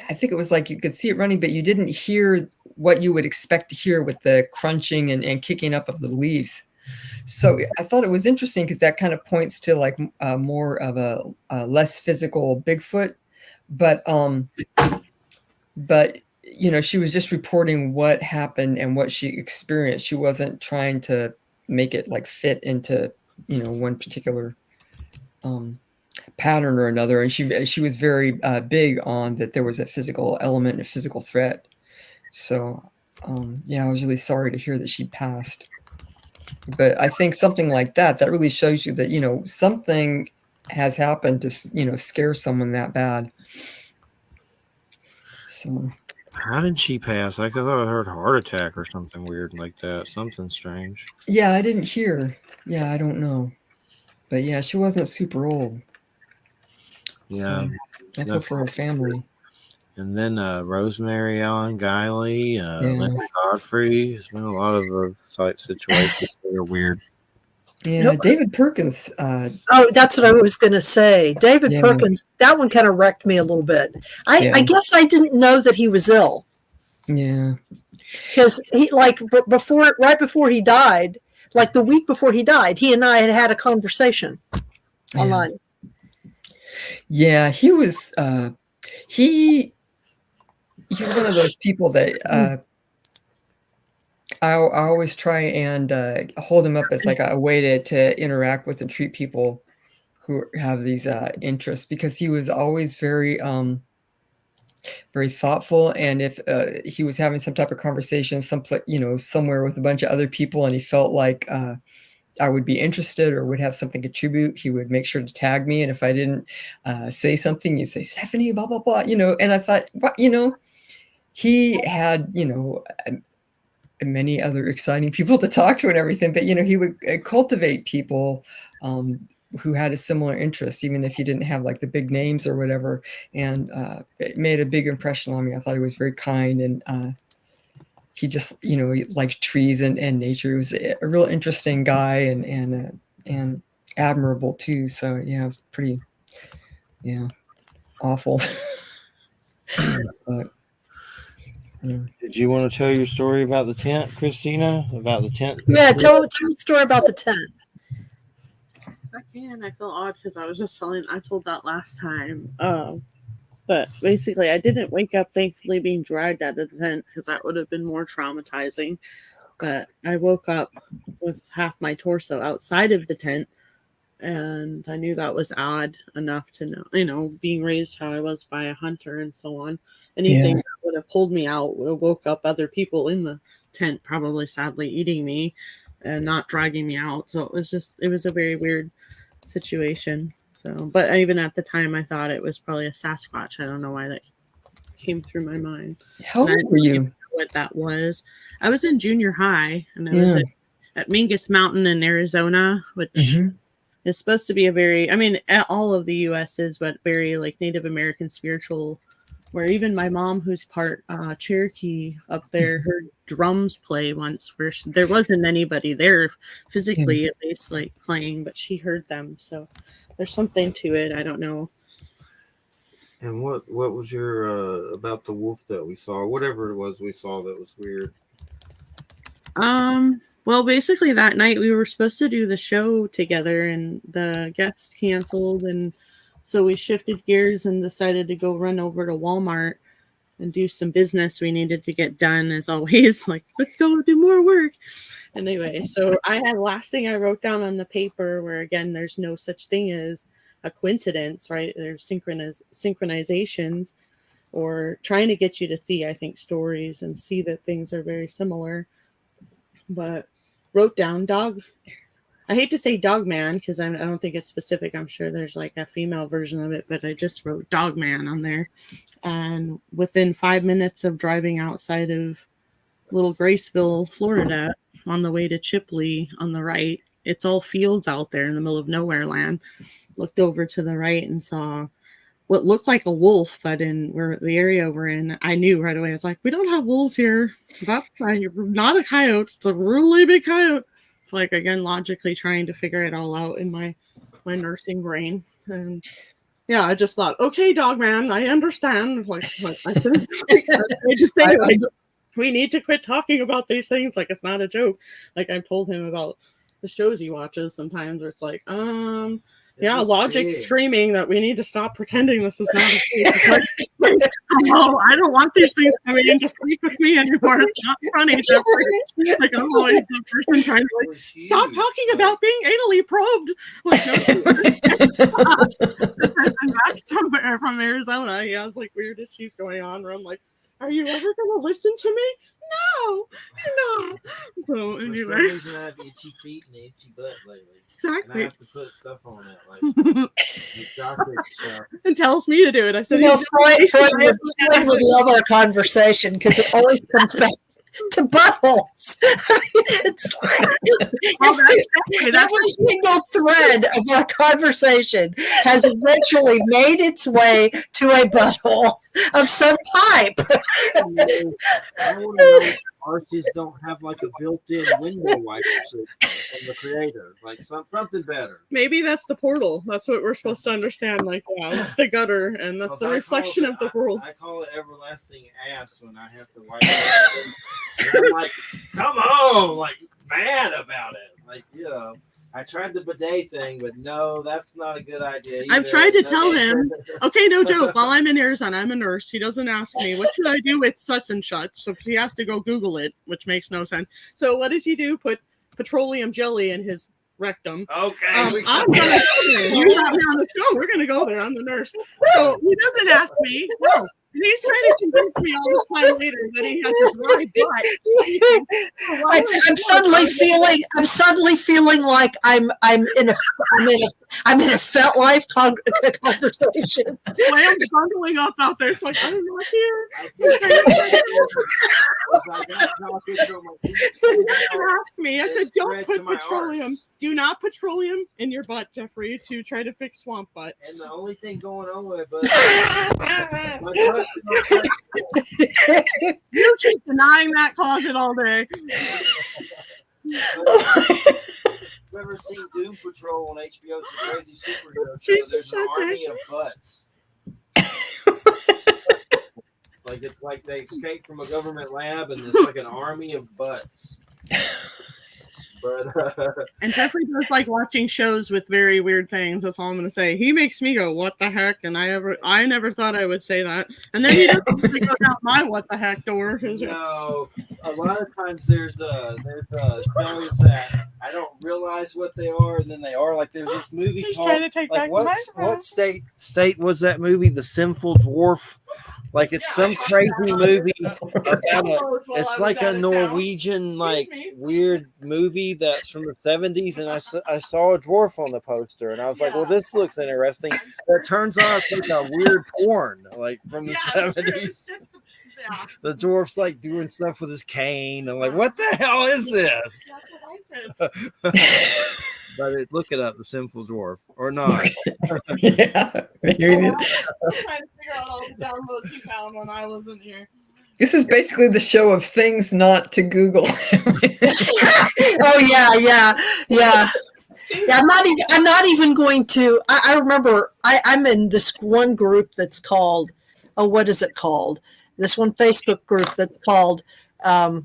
I think it was like you could see it running, but you didn't hear what you would expect to hear with the crunching and kicking up of the leaves. So I thought it was interesting because that kind of points to like more of a less physical Bigfoot, but she was just reporting what happened and what she experienced. She wasn't trying to make it like fit into one particular pattern or another, and she was very big on that there was a physical element, a physical threat. So I was really sorry to hear that she passed, but I think something like that really shows you that something has happened to scare someone that bad. So how did she pass? I thought I heard heart attack or something weird like that. Something strange. Yeah, I didn't hear. Yeah, I don't know. But yeah, she wasn't super old. Yeah. So I feel for her family. And then Rosemary Ellen Guiley, Linda Godfrey. There's been a lot of those type situations that are weird. Yeah, David Perkins. That's what I was going to say. David Perkins, that one kind of wrecked me a little bit. I guess I didn't know that he was ill. Yeah. Because he, right before he died, like the week before he died, he and I had a conversation online. Yeah, he was he was one of those people that I always try and hold him up as like a way to interact with and treat people who have these interests, because he was always very very thoughtful. And if he was having some type of conversation somewhere with a bunch of other people, and he felt like I would be interested or would have something to contribute, he would make sure to tag me. And if I didn't say something, he'd say, Stephanie, blah, blah, blah, and I thought, he had, many other exciting people to talk to and everything, but, he would cultivate people who had a similar interest, even if he didn't have like the big names or whatever. And it made a big impression on me. I thought he was very kind, and he just, he liked trees and nature. He was a real interesting guy and admirable too. So yeah, it was pretty, awful. But, Did you want to tell your story about the tent, Christina? About the tent? Yeah, tell the story about the tent. I can. I feel odd because I told that last time. But basically, I didn't wake up, thankfully, being dragged out of the tent, because that would have been more traumatizing. But I woke up with half my torso outside of the tent, and I knew that was odd enough to know, being raised how I was by a hunter and so on. Anything that would have pulled me out would have woke up other people in the tent, probably sadly eating me and not dragging me out. So it was a very weird situation. So, but even at the time, I thought it was probably a Sasquatch. I don't know why that came through my mind. How old were you? What that was? I was in junior high, and I was at Mingus Mountain in Arizona, which is supposed to be a very, all of the U.S. is, but very like Native American spiritual. Where even my mom, who's part Cherokee up there, drums play once where there wasn't anybody there physically, at least like playing, but she heard them. So there's something to it. I don't know. And what was your about the wolf that we saw? Whatever it was we saw that was weird. Well, basically that night we were supposed to do the show together and the guest canceled, and so we shifted gears and decided to go run over to Walmart and do some business we needed to get done, as always. Like, let's go do more work. Anyway, so last thing I wrote down on the paper, where again, there's no such thing as a coincidence, right? There's synchronizations, or trying to get you to see, I think, stories and see that things are very similar. But wrote down dog. I hate to say dog man because I don't think it's specific. I'm sure there's like a female version of it, but I just wrote dog man on there. And within 5 minutes of driving outside of Little Graceville, Florida, on the way to Chipley on the right, it's all fields out there in the middle of nowhere land. Looked over to the right and saw what looked like a wolf, but in the area we're in, I knew right away. I was like, we don't have wolves here. That's not a coyote. It's a really big coyote. It's like, again, logically trying to figure it all out in my nursing brain. And yeah, I just thought, okay, dog man, I understand. Like I couldn't say, we need to quit talking about these things. Like, it's not a joke. Like, I've told him about the shows he watches sometimes where it's like, yeah, logic screaming that we need to stop pretending this is not a case. Like, oh, I don't want these things coming in to speak with me anymore. It's not funny. Like, I'm always the person trying to like stop talking about being anally probed. Like, I'm back from Arizona. He has like weird issues going on where I'm like, are you ever going to listen to me? No, you're not. So anyway. For some reason I have itchy feet and itchy butt lately. Exactly. And I have to put stuff on it, like doctor stuff. And tells me to do it. I said, Freud would love our conversation because it always comes back to buttholes. It's like every single thread of our conversation has eventually made its way to a butthole of some type. I want to know ours just don't have like a built-in window wiper from the creator, like something better. Maybe that's the portal. That's what we're supposed to understand. Like, yeah, that's the gutter, and that's the reflection of the world. I call it everlasting ass when I have to wipe it. And I'm like, come on, like mad about it. Like, you know, I tried the bidet thing, but no, that's not a good idea either. I've tried to tell him, okay, no joke, while I'm in Arizona, I'm a nurse. He doesn't ask me, what should I do with such and such? So he has to go Google it, which makes no sense. So what does he do? Put petroleum jelly in his rectum. Okay. I'm going to go there. You got me on the show. We're going to go there. I'm the nurse. So he doesn't ask me. No. And he's trying to convince me all this time later that he has a dry butt. I'm suddenly feeling like I'm in a FetLife conversation. I am bundling up out there. It's like, I'm not here. I said, don't put petroleum. Do not put petroleum in your butt, Jeffrey, to try to fix swamp butt. And the only thing going on with it, but you're just denying that closet all day. You ever seen Doom Patrol on HBO? It's a crazy superhero show. Jesus, There's an army of butts. Like, it's like they escaped from a government lab and there's like an army of butts. But and Jeffrey does like watching shows with very weird things. That's all I'm going to say. He makes me go, "What the heck?" And I never thought I would say that. And then he doesn't go down my "what the heck" door. No, a lot of times there's shows that I don't realize what they are, and then they are. Like, there's this movie He's called, trying to take like, back what state was that movie? The Sinful Dwarf. Like, it's some crazy movie about it's like a Norwegian weird movie that's from the 70s, and I saw a dwarf on the poster, and I was like, well, this looks interesting. It turns out it's like a weird porn, like from the 70s. The dwarf's like doing stuff with his cane. I'm like, what the hell is this? But look it up, The Sinful Dwarf, or not. Yeah. I'm trying to figure out all the downloads he found when I wasn't here. This is basically the show of things not to Google. Oh yeah. Yeah, I'm not even going to. I remember I'm in this one group that's called. Oh, what is it called? This one Facebook group that's called. I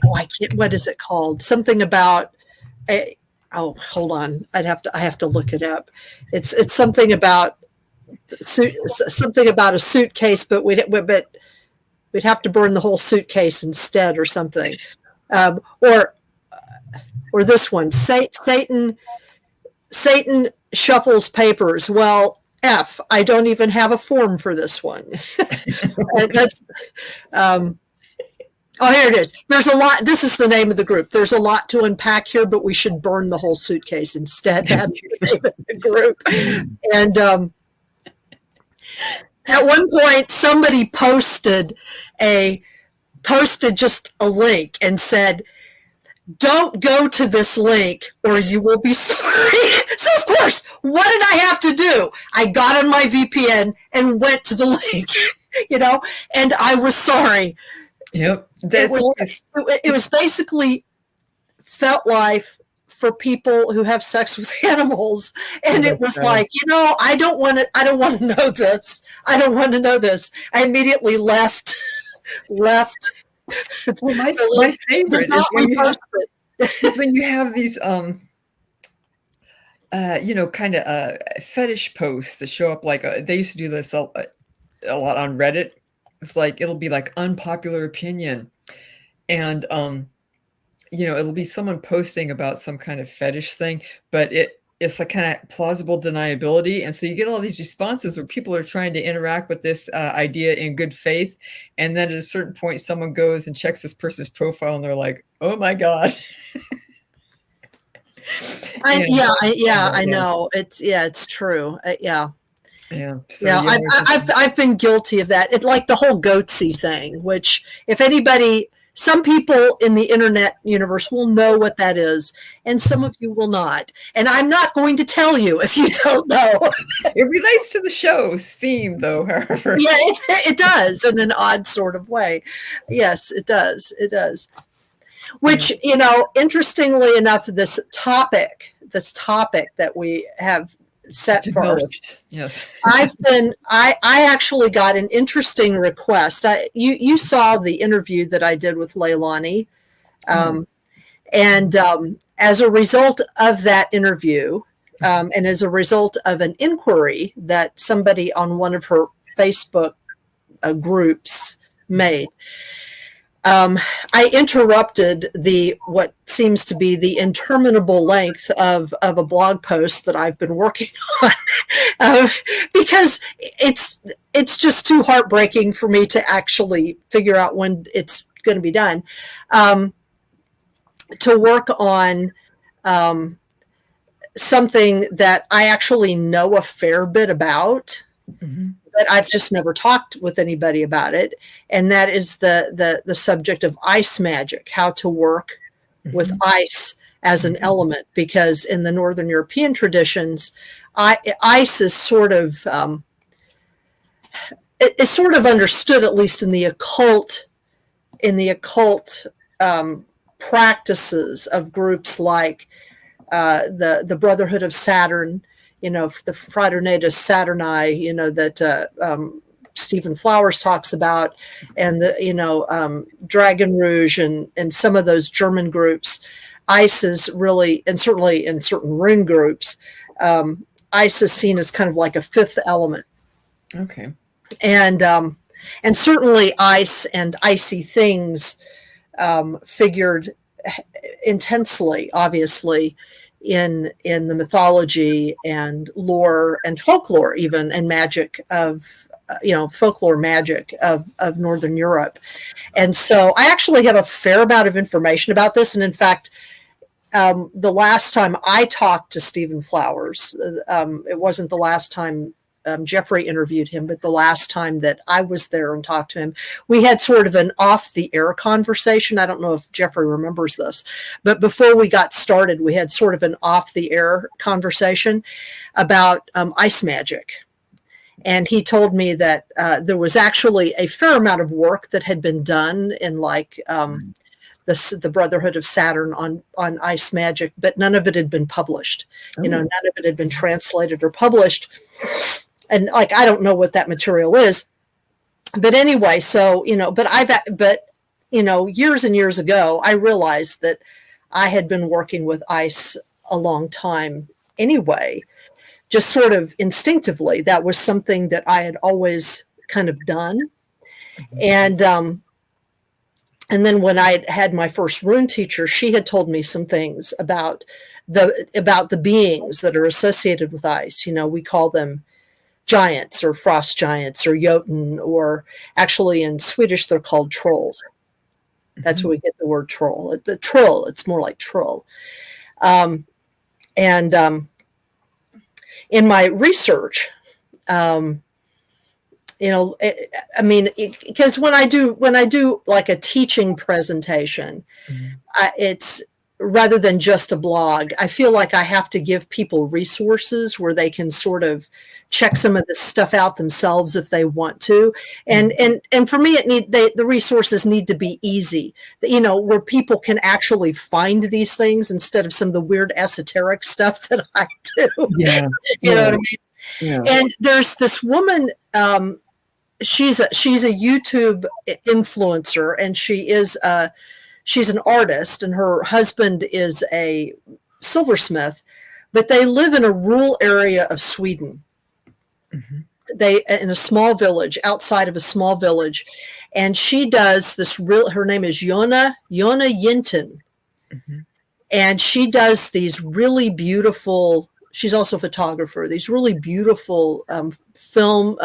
can't. What is it called? Something about. Hold on. I have to look it up. It's something about something about a suitcase, but we'd have to burn the whole suitcase instead, or something, or this one. Satan shuffles papers. Well, I don't even have a form for this one. That's. Oh, here it is. There's a lot. This is the name of the group. There's a lot to unpack here, but we should burn the whole suitcase instead. That's the name of the group. And at one point, somebody posted just a link and said, "Don't go to this link or you will be sorry." So of course, what did I have to do? I got on my VPN and went to the link, and I was sorry. Yep. It was basically FetLife for people who have sex with animals, and it was like, I don't want to know this. I don't want to know this. I immediately left. Well, my favorite is when you have these kind of fetish posts that show up. Like they used to do this a lot on Reddit. It's like it'll be like unpopular opinion, and it'll be someone posting about some kind of fetish thing, but it's like kind of plausible deniability, and so you get all these responses where people are trying to interact with this idea in good faith, and then at a certain point, someone goes and checks this person's profile, and they're like, "Oh my god." I know it's true. Yeah. So I've been guilty of that. It's like the whole goatsy thing, which if anybody, some people in the internet universe will know what that is, and some of you will not. And I'm not going to tell you if you don't know. It relates to the show's theme, though, however. Yeah, it does in an odd sort of way. Yes, it does. It does. Which, interestingly enough, this topic that we have set first. Yes. I actually got an interesting request. You saw the interview that I did with Leilani. And as a result of that interview, and as a result of an inquiry that somebody on one of her Facebook groups made, I interrupted what seems to be the interminable length of a blog post that I've been working on, because it's just too heartbreaking for me to actually figure out when it's going to be done, to work on something that I actually know a fair bit about. Mm-hmm. But I've just never talked with anybody about it, and that is the subject of ice magic, how to work with ice as an element, because in the Northern European traditions, ice is sort of it's sort of understood, at least in the occult practices of groups like the Brotherhood of Saturn, the Fraternatus Saturni, that Stephen Flowers talks about, and the Dragon Rouge and some of those German groups. Ice is really, and certainly in certain rune groups, ice is seen as kind of like a fifth element. Okay. And certainly ice and icy things figured intensely, obviously, in the mythology and lore and folklore, even, and magic of folklore magic of Northern Europe. And so I actually have a fair amount of information about this. And in fact, the last time I talked to Stephen Flowers, it wasn't the last time Jeffrey interviewed him, but the last time that I was there and talked to him, we had sort of an off-the-air conversation. I don't know if Jeffrey remembers this, but before we got started, we had sort of an off-the-air conversation about ice magic. And he told me that there was actually a fair amount of work that had been done in like the Brotherhood of Saturn on ice magic, but none of it had been published. None of it had been translated or published. And like, I don't know what that material is, but anyway, so, but years and years ago, I realized that I had been working with ice a long time anyway, just sort of instinctively. That was something that I had always kind of done. And then when I had my first rune teacher, she had told me some things about the beings that are associated with ice. We call them giants or frost giants or jotun, or actually in Swedish, they're called trolls. That's where we get the word troll. The troll, it's more like troll. In my research, because when I do like a teaching presentation, it's rather than just a blog, I feel like I have to give people resources where they can sort of check some of this stuff out themselves if they want to. And for me, the resources need to be easy, where people can actually find these things instead of some of the weird esoteric stuff that I do. Yeah. You know what I mean? Yeah. And there's this woman, she's a YouTube influencer, and she's an artist, and her husband is a silversmith, but they live in a rural area of Sweden. They in a small village, outside of a small village, and she does this her name is Jonna Yinton, and she does these really beautiful, she's also a photographer, these really beautiful film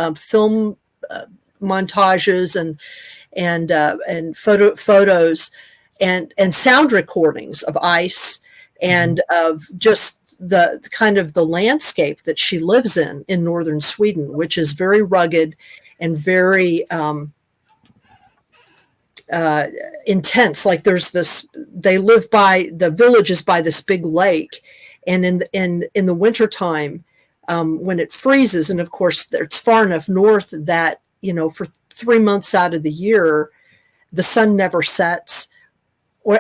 montages and photos and sound recordings of ice and of just the kind of the landscape that she lives in northern Sweden, which is very rugged and very intense. Like the village is by this big lake, and in the wintertime, when it freezes, and of course it's far enough north that, for 3 months out of the year, the sun never sets,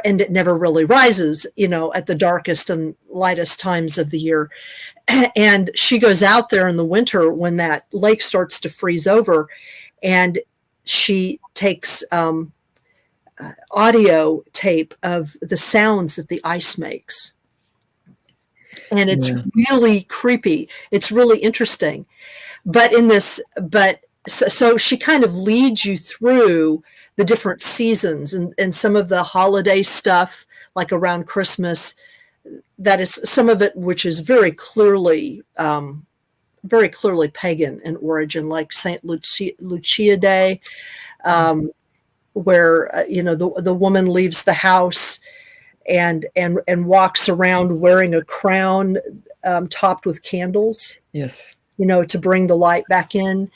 and it never really rises, at the darkest and lightest times of the year. And she goes out there in the winter when that lake starts to freeze over, and she takes audio tape of the sounds that the ice makes. And it's really creepy. It's really interesting. So she kind of leads you through the different seasons and some of the holiday stuff, like around Christmas. That is some of it, which is very clearly pagan in origin, like Saint Lucia Day, where the woman leaves the house and walks around wearing a crown topped with candles. Yes, to bring the light back in.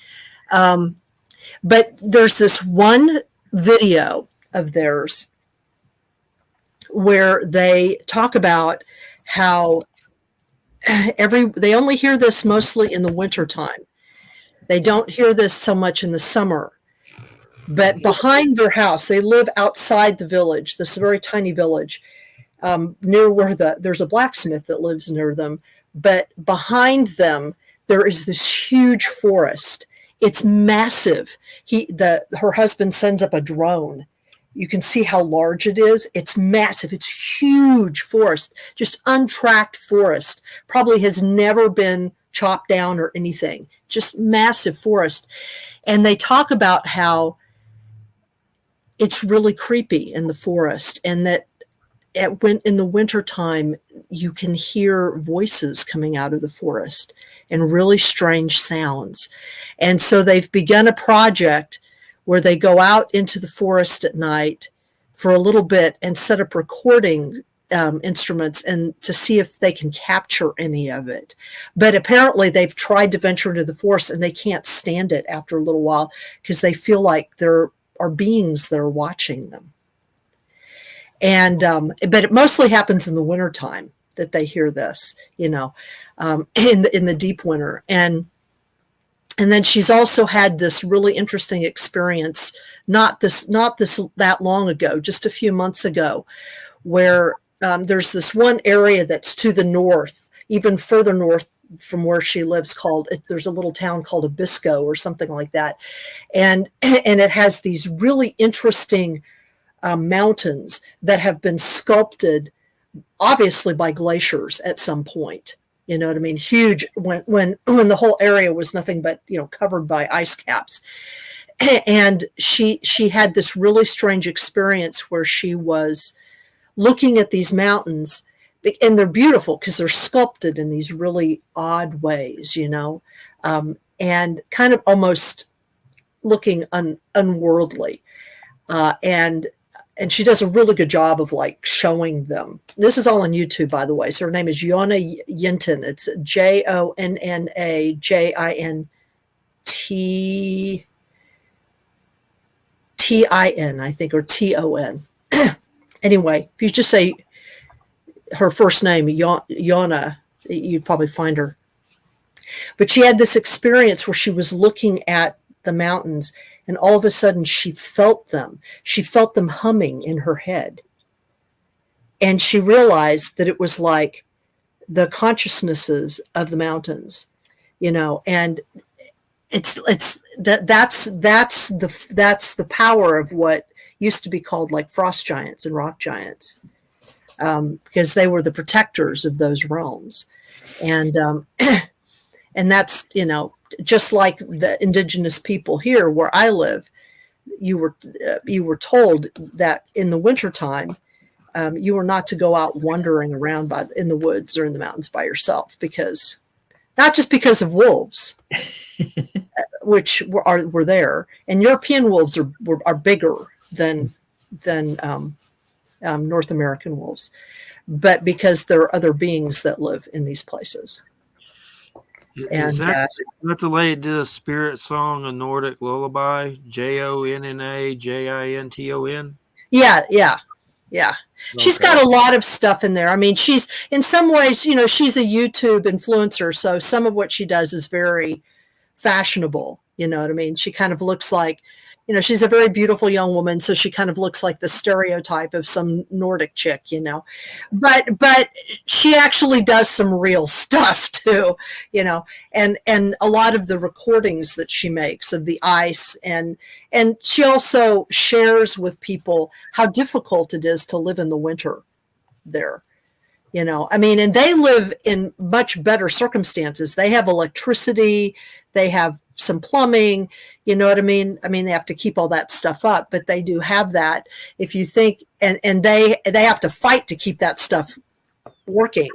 But there's this one video of theirs where they talk about how they only hear this mostly in the wintertime. They don't hear this so much in the summer. But behind their house, they live outside the village, this very tiny village, near where there's a blacksmith that lives near them. But behind them, there is this huge forest. It's massive. Her husband sends up a drone. You can see how large it is. It's massive. It's huge forest, just untracked forest. Probably has never been chopped down or anything. Just massive forest. And they talk about how it's really creepy in the forest, and that in the wintertime, you can hear voices coming out of the forest and really strange sounds. And so they've begun a project where they go out into the forest at night for a little bit and set up recording instruments and to see if they can capture any of it. But apparently they've tried to venture into the forest and they can't stand it after a little while because they feel like there are beings that are watching them. And but it mostly happens in the wintertime that they hear this, in the deep winter. And And then she's also had this really interesting experience, not that long ago, just a few months ago, where there's this one area that's to the north, even further north from where she lives, there's a little town called Abisko or something like that. And it has these really interesting mountains that have been sculpted, obviously by glaciers at some point. You know what I mean? Huge, when the whole area was nothing but, covered by ice caps. And she had this really strange experience where she was looking at these mountains, and they're beautiful because they're sculpted in these really odd ways, and kind of almost looking unworldly. And she does a really good job of like showing them. This is all on YouTube, by the way. So her name is Jonna Jintin. It's JONNAJINTIN, I think, or TON. Anyway, if you just say her first name, Jonna, you'd probably find her. But she had this experience where she was looking at the mountains, and all of a sudden she felt them. She felt them humming in her head. And she realized that it was like the consciousnesses of the mountains, and that's the power of what used to be called like frost giants and rock giants, because they were the protectors of those realms. And and that's, just like the indigenous people here where I live, you were told that in the wintertime, you were not to go out wandering around in the woods or in the mountains by yourself, because not just because of wolves, which were there, and European wolves are bigger than North American wolves, but because there are other beings that live in these places. Is that the lady did a spirit song, a Nordic lullaby? JONNAJINTON? Yeah. Okay. She's got a lot of stuff in there. I mean, she's in some ways, she's a YouTube influencer, so some of what she does is very fashionable. You know what I mean? She kind of looks like, she's a very beautiful young woman, so she kind of looks like the stereotype of some Nordic chick, but she actually does some real stuff too, and a lot of the recordings that she makes of the ice, and she also shares with people how difficult it is to live in the winter there. I mean, and they live in much better circumstances. They have electricity, they have some plumbing, you know what I mean? I mean, they have to keep all that stuff up, but they do have that. If you think, and they have to fight to keep that stuff working.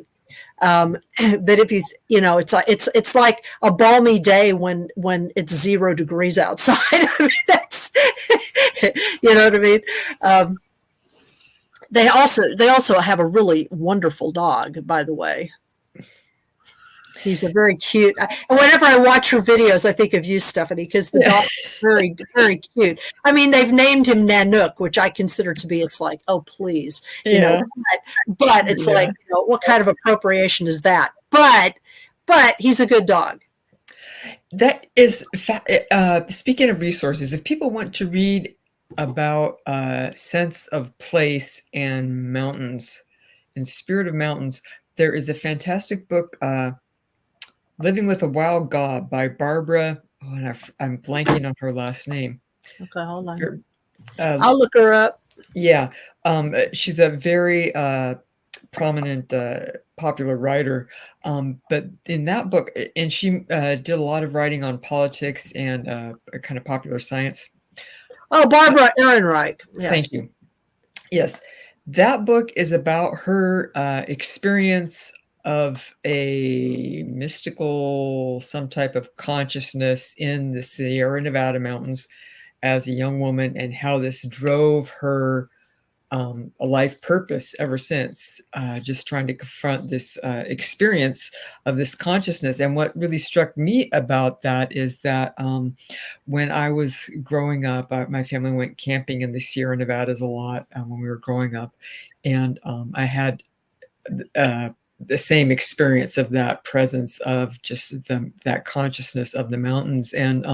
But if it's like a balmy day when it's 0 degrees outside. I mean, that's, you know what I mean? They also have a really wonderful dog, by the way. He's a very cute. Whenever I watch her videos, I think of you, Stephanie, because the dog is very, very cute. I mean, they've named him Nanook, which I consider to be, it's like, oh, please. But it's like, what kind of appropriation is that? But he's a good dog. That is, speaking of resources, if people want to read about sense of place and mountains and spirit of mountains, there is a fantastic book, Living with a Wild God by Barbara. Oh, and I'm blanking on her last name. Okay, hold on. I'll look her up. Yeah. She's a very prominent, popular writer. But in that book, and she did a lot of writing on politics and kind of popular science. Oh, Barbara Ehrenreich. Yes. Thank you. Yes. That book is about her experience of a mystical, some type of consciousness in the Sierra Nevada mountains as a young woman, and how this drove her a life purpose ever since, just trying to confront this experience of this consciousness. And what really struck me about that is that when I was growing up, my family went camping in the Sierra Nevadas a lot when we were growing up. And I had the same experience of that presence of just that consciousness of the mountains. And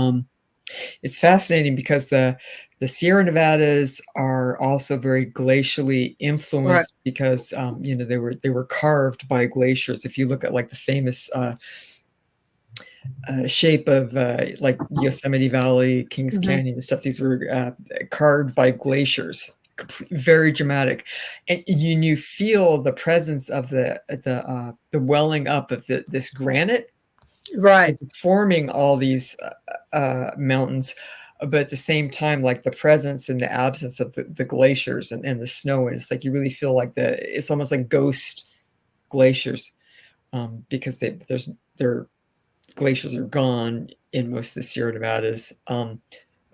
it's fascinating because the Sierra Nevadas are also very glacially influenced, right, because they were carved by glaciers. If you look at like the famous shape of like Yosemite Valley, Kings Canyon and stuff, these were carved by glaciers. Very dramatic, and you feel the presence of the welling up of this granite, right, forming all these mountains, but at the same time, like the presence and the absence of the glaciers and the snow, and it's like you really feel like it's almost like ghost glaciers, because their glaciers are gone in most of the Sierra Nevadas,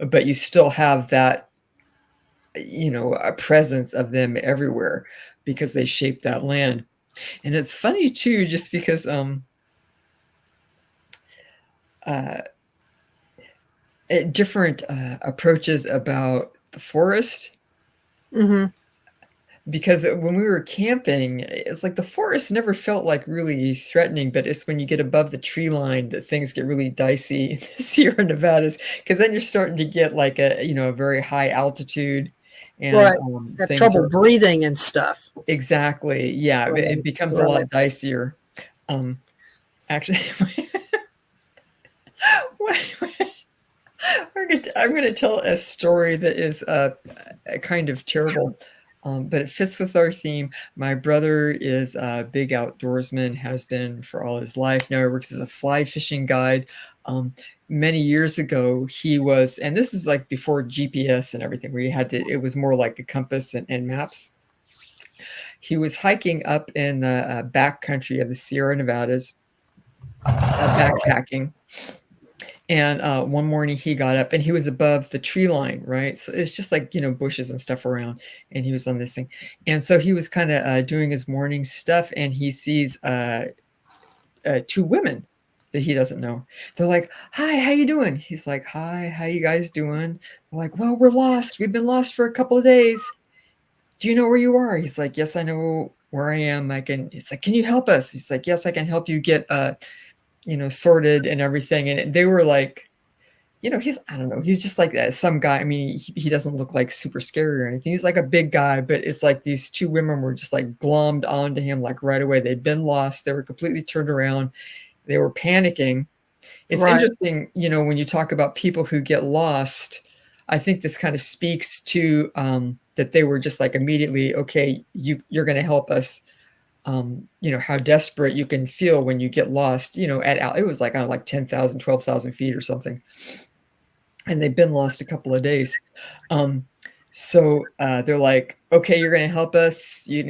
but you still have that, a presence of them everywhere because they shape that land. And it's funny too, just because different approaches about the forest. Because when we were camping, it's like the forest never felt like really threatening, but it's when you get above the tree line that things get really dicey in the Sierra Nevadas, because then you're starting to get like a very high altitude, and right. Have trouble breathing and stuff. Exactly. Yeah, right. It becomes a lot dicier. Actually, I'm going to tell a story that is kind of terrible, but it fits with our theme. My brother is a big outdoorsman, has been for all his life. Now he works as a fly fishing guide. Many years ago, he was, and this is like before GPS and everything, where you had to, it was more like a compass and maps. He was hiking up in the backcountry of the Sierra Nevadas, backpacking. And one morning he got up and he was above the tree line, right? So it's just like, bushes and stuff around. And he was on this thing. And so he was kind of doing his morning stuff, and he sees two women that he doesn't know. They're like, "Hi, how you doing?" He's like, "Hi, how you guys doing?" They're like, "Well, we're lost. We've been lost for a couple of days. Do you know where you are?" He's like, "Yes, I know where I am. It's like, "Can you help us?" He's like, "Yes, I can help you get sorted and everything." And they were like, I don't know, he's just like some guy. I mean, he doesn't look like super scary or anything. He's like a big guy, but it's like these two women were just like glommed onto him like right away. They'd been lost. They were completely turned around. They were panicking. It's interesting, when you talk about people who get lost, I think this kind of speaks to that they were just like immediately, okay, you're going to help us. How desperate you can feel when you get lost, it was like, I don't know, like 10,000, 12,000 feet or something. And they've been lost a couple of days. So they're like, okay, you're going to help us. He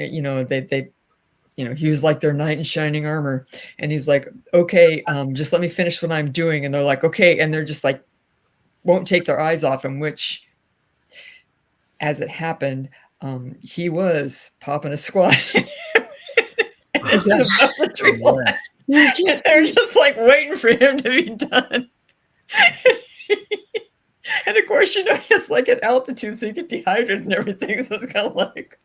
was like their knight in shining armor. And he's like, okay, just let me finish what I'm doing. And they're like, okay. And they're just like, won't take their eyes off him, which, as it happened, he was popping a squat. They're just like waiting for him to be done. And of course, it's like at altitude, so you get dehydrated and everything. So it's kind of like,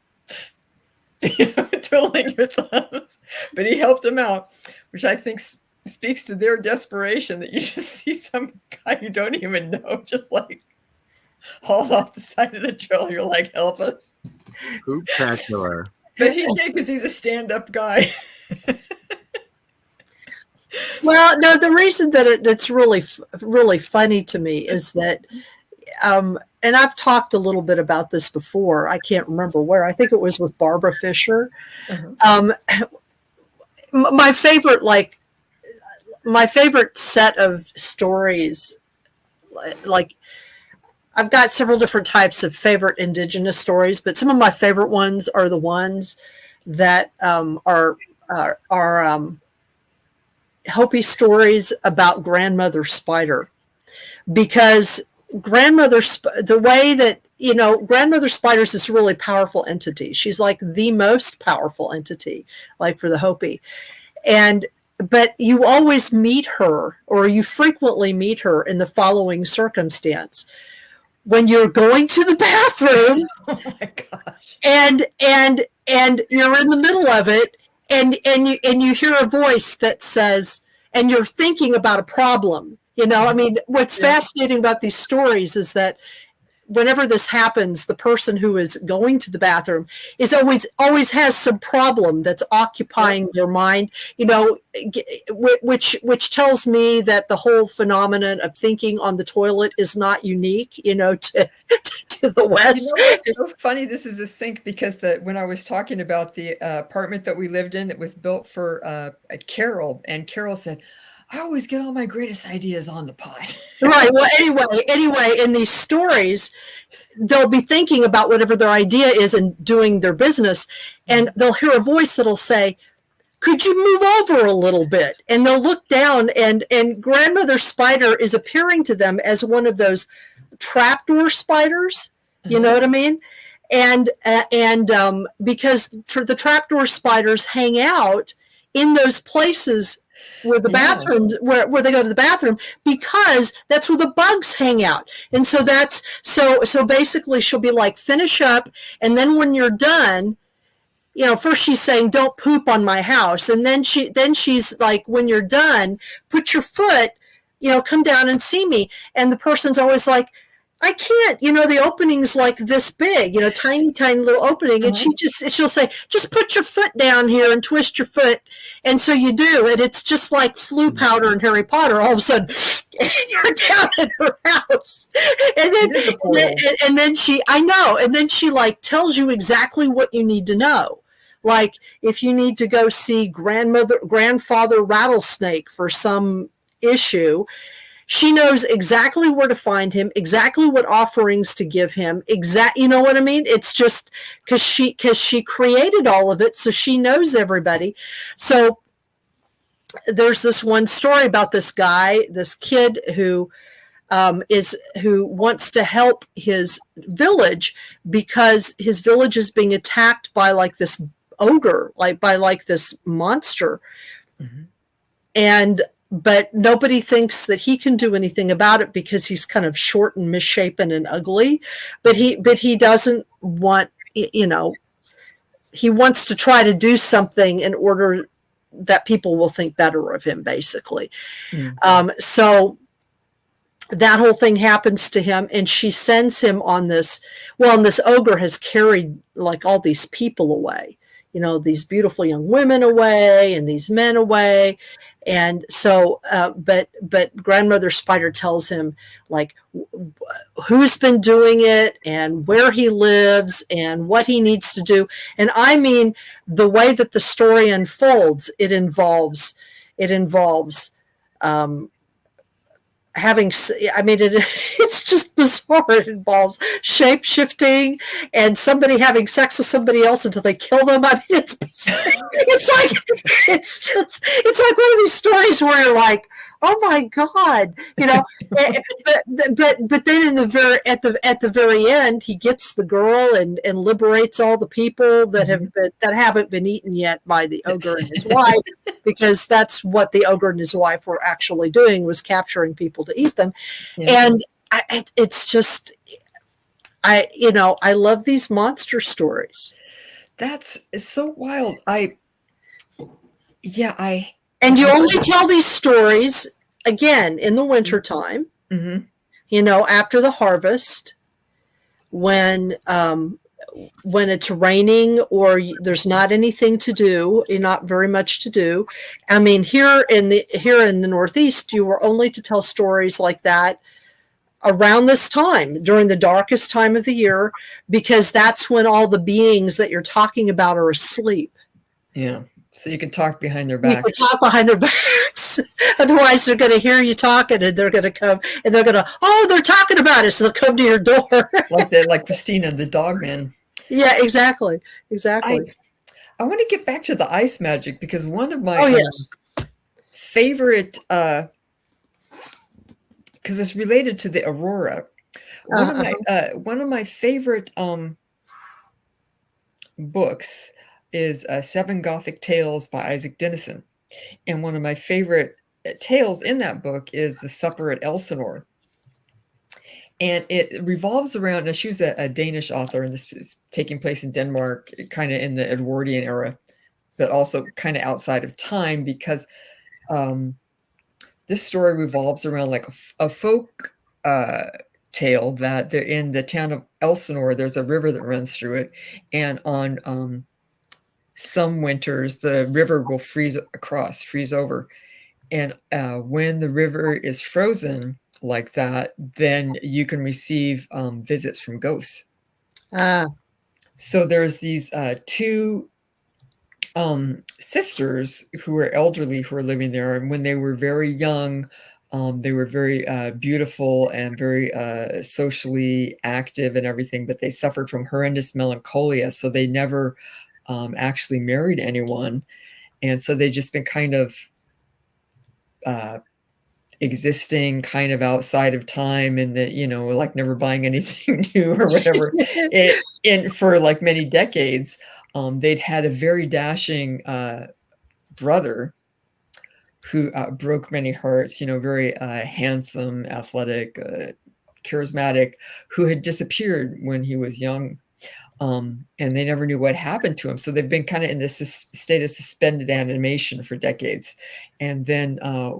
twiddling your thumbs. But he helped him out, which I think speaks to their desperation, that you just see some guy you don't even know just like hauled off the side of the trail. You're like, help us. Spectacular. But he did, because he's a stand-up guy. Well, no, the reason that that's really, really funny to me is that, and I've talked a little bit about this before. I can't remember where. I think it was with Barbara Fisher. My favorite set of stories, like, I've got several different types of favorite indigenous stories, but some of my favorite ones are the ones that are Hopi stories about Grandmother Spider, because Grandmother Spider is this really powerful entity. She's like the most powerful entity, like for the Hopi, but you always meet her, or you frequently meet her in the following circumstance. When you're going to the bathroom, oh my gosh, and you're in the middle of it, and you hear a voice that says, and you're thinking about a problem. I mean, what's fascinating about these stories is that whenever this happens, the person who is going to the bathroom is always has some problem that's occupying their mind, which tells me that the whole phenomenon of thinking on the toilet is not unique, to the West. It's so funny. This is a sync because when I was talking about the apartment that we lived in that was built for Carol, and Carol said, I always get all my greatest ideas on the pot. Right. Well, anyway, in these stories, they'll be thinking about whatever their idea is and doing their business, and they'll hear a voice that'll say, could you move over a little bit? And they'll look down, and Grandmother Spider is appearing to them as one of those trapdoor spiders. You know what I mean? And because the trapdoor spiders hang out in those places where the bathrooms, where they go to the bathroom, because that's where the bugs hang out. And so so basically she'll be like, finish up. And then when you're done, first she's saying, don't poop on my house. And then she's like, when you're done, put your foot, come down and see me. And the person's always like, I can't, the opening's like this big, tiny, tiny little opening. And she'll say, just put your foot down here and twist your foot. And so you do. And it's just like flu powder and Harry Potter. All of a sudden, you're down at her house. And then she like tells you exactly what you need to know. Like if you need to go see grandfather rattlesnake for some issue, she knows exactly where to find him, exactly what offerings to give him. You know what I mean? It's just because she created all of it, so she knows everybody. So there's this one story about this kid who wants to help his village because his village is being attacked by like this ogre, by this monster, but nobody thinks that he can do anything about it because he's kind of short and misshapen and ugly. But he doesn't want, he wants to try to do something in order that people will think better of him, basically. So that whole thing happens to him, and she sends him on this. Well, and this ogre has carried like all these people away, these beautiful young women away and these men away. And so, but Grandmother Spider tells him like who's been doing it and where he lives and what he needs to do. And I mean, the way that the story unfolds, it involves it's just bizarre. It involves shape shifting and somebody having sex with somebody else until they kill them. I mean, it's like one of these stories where you're like, oh my God, but then at the very end, he gets the girl and liberates all the people that haven't been eaten yet by the ogre and his wife, because that's what the ogre and his wife were actually doing, was capturing people to eat them. And it's just, I love these monster stories. It's so wild. And you only tell these stories again in the wintertime, after the harvest, when it's raining or there's not anything to do, not very much to do. I mean, here in the Northeast, you were only to tell stories like that around this time, during the darkest time of the year, because that's when all the beings that you're talking about are asleep. Yeah. So you can talk behind their backs. You can talk behind their backs. Otherwise, they're going to hear you talking, and they're going to come, and they're going to, they're talking about us. They'll come to your door. like Christina, the dog man. Yeah, exactly. I want to get back to the ice magic, because one of my favorite, because it's related to the aurora. One of my favorite books is Seven Gothic Tales by Isaac Dinesen. And one of my favorite tales in that book is The Supper at Elsinore. And it revolves around, now she was a Danish author, and this is taking place in Denmark, kind of in the Edwardian era. but also kind of outside of time, because this story revolves around like a folk tale that in the town of Elsinore, there's a river that runs through it, and on some winters the river will freeze over, and when the river is frozen like that, then you can receive visits from ghosts. So there's these two sisters who were elderly who were living there, and when they were very young, they were very beautiful and very socially active and everything, but they suffered from horrendous melancholia, so they never actually married anyone, and so they just been kind of existing kind of outside of time, and that, like never buying anything new or whatever. For like many decades, they'd had a very dashing brother who broke many hearts, very handsome, athletic, charismatic, who had disappeared when he was young. And they never knew what happened to him. So they've been kind of in this state of suspended animation for decades. And then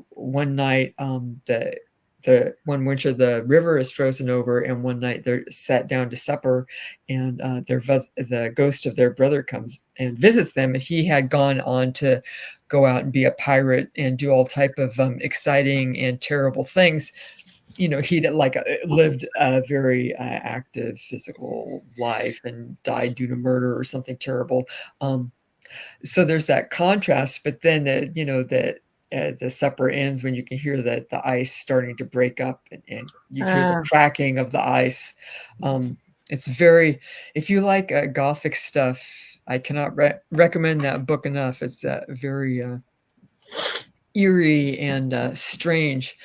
one night, one winter, the river is frozen over, and one night they're sat down to supper, and the ghost of their brother comes and visits them. And he had gone on to go out and be a pirate and do all type of exciting and terrible things. He'd lived a very active physical life and died due to murder or something terrible. So there's that contrast, but then the supper ends when you can hear that the ice starting to break up, and you hear the cracking of the ice. It's very, if you like Gothic stuff, I cannot recommend that book enough. It's very eerie and strange.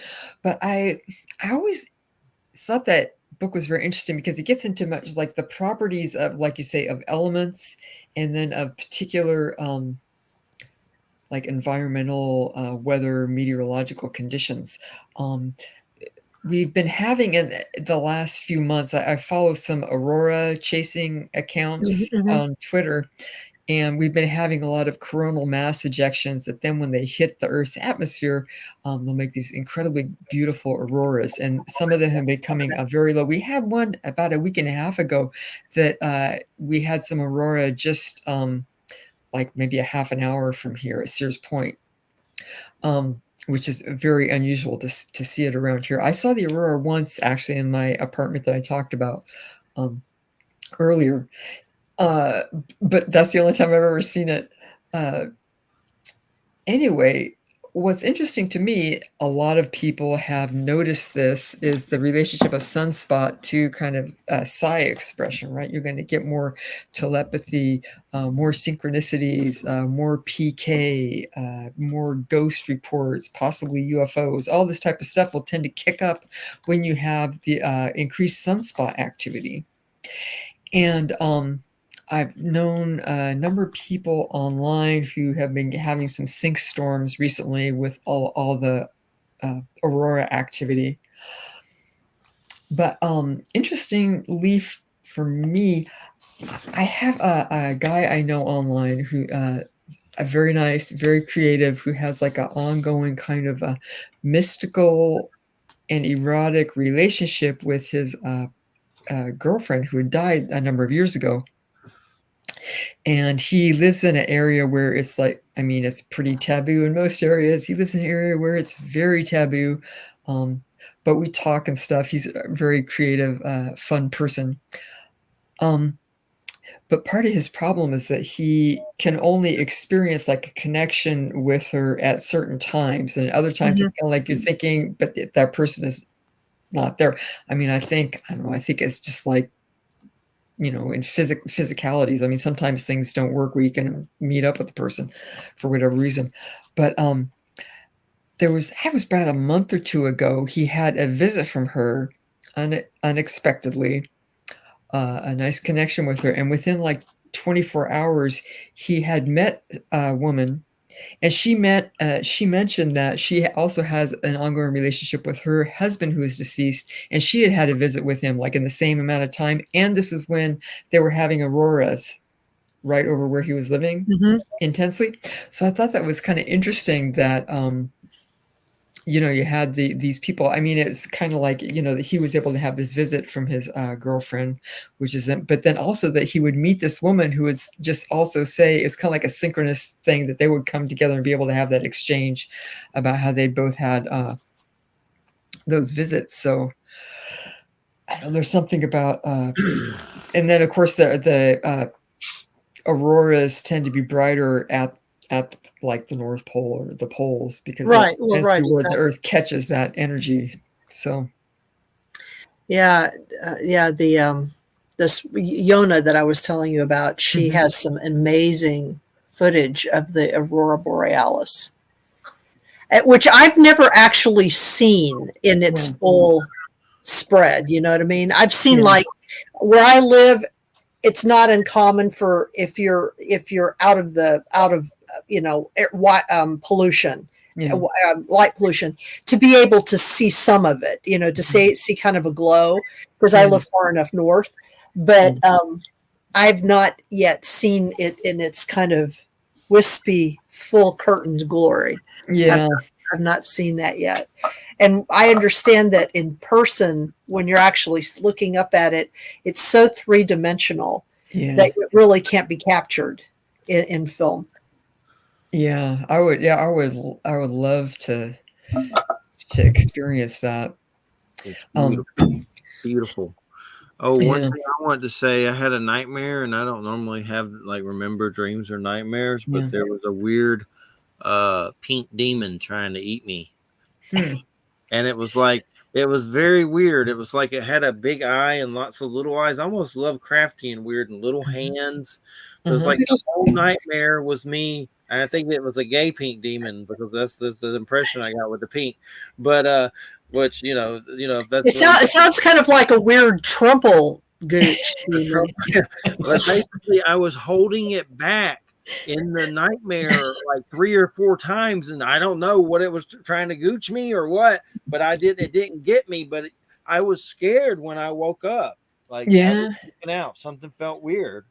But I always thought that book was very interesting because it gets into much like the properties of, like you say, of elements, and then of particular like environmental weather, meteorological conditions. We've been having in the last few months, I follow some aurora chasing accounts on Twitter, and we've been having a lot of coronal mass ejections that then when they hit the Earth's atmosphere, they'll make these incredibly beautiful auroras. And some of them have been coming very low. We had one about a week and a half ago that we had some aurora just like maybe a half an hour from here at Sears Point, which is very unusual to see it around here. I saw the aurora once actually in my apartment that I talked about earlier. But that's the only time I've ever seen it. Anyway, what's interesting to me, a lot of people have noticed this, is the relationship of sunspot to kind of psi expression, right? You're going to get more telepathy, more synchronicities, more PK, more ghost reports, possibly UFOs. All this type of stuff will tend to kick up when you have the increased sunspot activity. And I've known a number of people online who have been having some sync storms recently with all the aurora activity. But interestingly for me, I have a guy I know online who a very nice, very creative, who has like an ongoing kind of a mystical and erotic relationship with his girlfriend who had died a number of years ago. And he lives in an area where it's like, I mean, it's pretty taboo in most areas. He lives in an area where it's very taboo. But we talk and stuff. He's a very creative, fun person. But part of his problem is that he can only experience like a connection with her at certain times. And other times it's kind of like you're thinking, but that person is not there. I mean, I think it's just like, in physicalities. I mean, sometimes things don't work where you can meet up with the person for whatever reason. But it was about a month or two ago, he had a visit from her unexpectedly, a nice connection with her. And within like 24 hours, he had met a woman. And she mentioned that she also has an ongoing relationship with her husband who is deceased, and she had a visit with him like in the same amount of time. And this is when they were having auroras right over where he was living intensely. So I thought that was kind of interesting that, you had these people. I mean, it's kind of like, that he was able to have this visit from his girlfriend, but then also that he would meet this woman who would just also say, it's kind of like a synchronous thing that they would come together and be able to have that exchange about how they both had those visits. So I know there's something about, and then of course the auroras tend to be brighter at like the North Pole or the poles, because Right. that's where Exactly. the Earth catches that energy. So the this Yona that I was telling you about, she has some amazing footage of the aurora borealis, which I've never actually seen in its full spread. You know what I mean? I've seen like where I live, it's not uncommon for if you're out of pollution, light pollution, to be able to see some of it, to see kind of a glow, because I live far enough north, but I've not yet seen it in its kind of wispy, full curtained glory. yeah, I've not seen that yet. And I understand that in person, when you're actually looking up at it, it's so three-dimensional that it really can't be captured in film. Yeah, I would love to experience that. It's beautiful. Beautiful. Oh, one thing I wanted to say, I had a nightmare, and I don't normally have remember dreams or nightmares, but there was a weird pink demon trying to eat me. And it was very weird. It was like it had a big eye and lots of little eyes, almost Lovecraftian weird, and little hands. It was like the whole nightmare was me. And I think it was a gay pink demon, because that's the impression I got with the pink. But which that's it sounds kind of like a weird Trumple gooch. But basically, I was holding it back in the nightmare like 3 or 4 times, and I don't know what it was trying to gooch me or what, but it didn't get me. But I was scared when I woke up. I was freaking out. Something felt weird,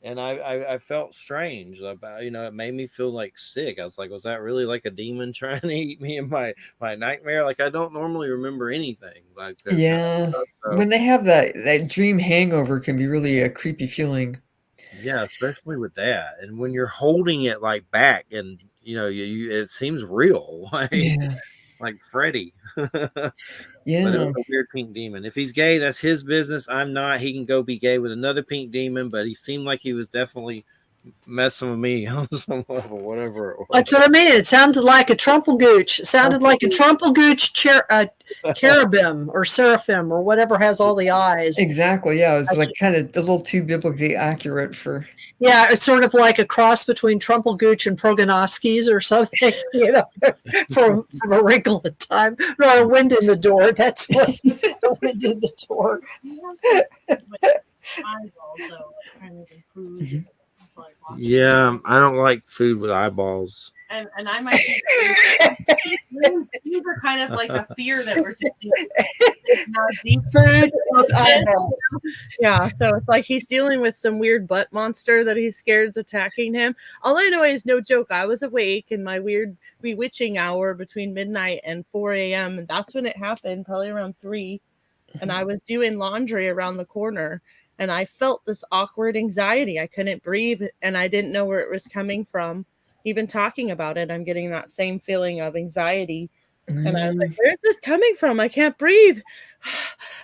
and I felt strange about, it made me feel sick. I was like, was that really like a demon trying to eat me in my nightmare? I don't normally remember anything like that. Yeah, so, when they have that dream hangover, can be really a creepy feeling. Yeah, especially with that, and when you're holding it back, and it seems real, like Freddy. Yeah, but it was a weird pink demon. If he's gay, that's his business. I'm not. He can go be gay with another pink demon, but he seemed like he was definitely messing with me on some level, whatever it was. That's what I mean. It sounded like a Trumplegooch. It sounded like a Trumplegooch cherubim or seraphim or whatever has all the eyes. Exactly. Yeah, it was kind of a little too biblically accurate for. Yeah, it's sort of like a cross between Trumplegooch and Proganoskis or something, from A Wrinkle in Time. No, A Wind in the Door. That's what A Wind in the Door. Yeah, I don't like food with eyeballs. And I might these are kind of like a fear that we're taking. Food with eyeballs. Yeah, so it's like he's dealing with some weird butt monster that he's scared is attacking him. All I know is, no joke, I was awake in my weird bewitching hour between midnight and 4 a.m. and that's when it happened, probably around 3. And I was doing laundry around the corner, and I felt this awkward anxiety. I couldn't breathe, and I didn't know where it was coming from. Even talking about it, I'm getting that same feeling of anxiety. And I was like, where's this coming from? I can't breathe.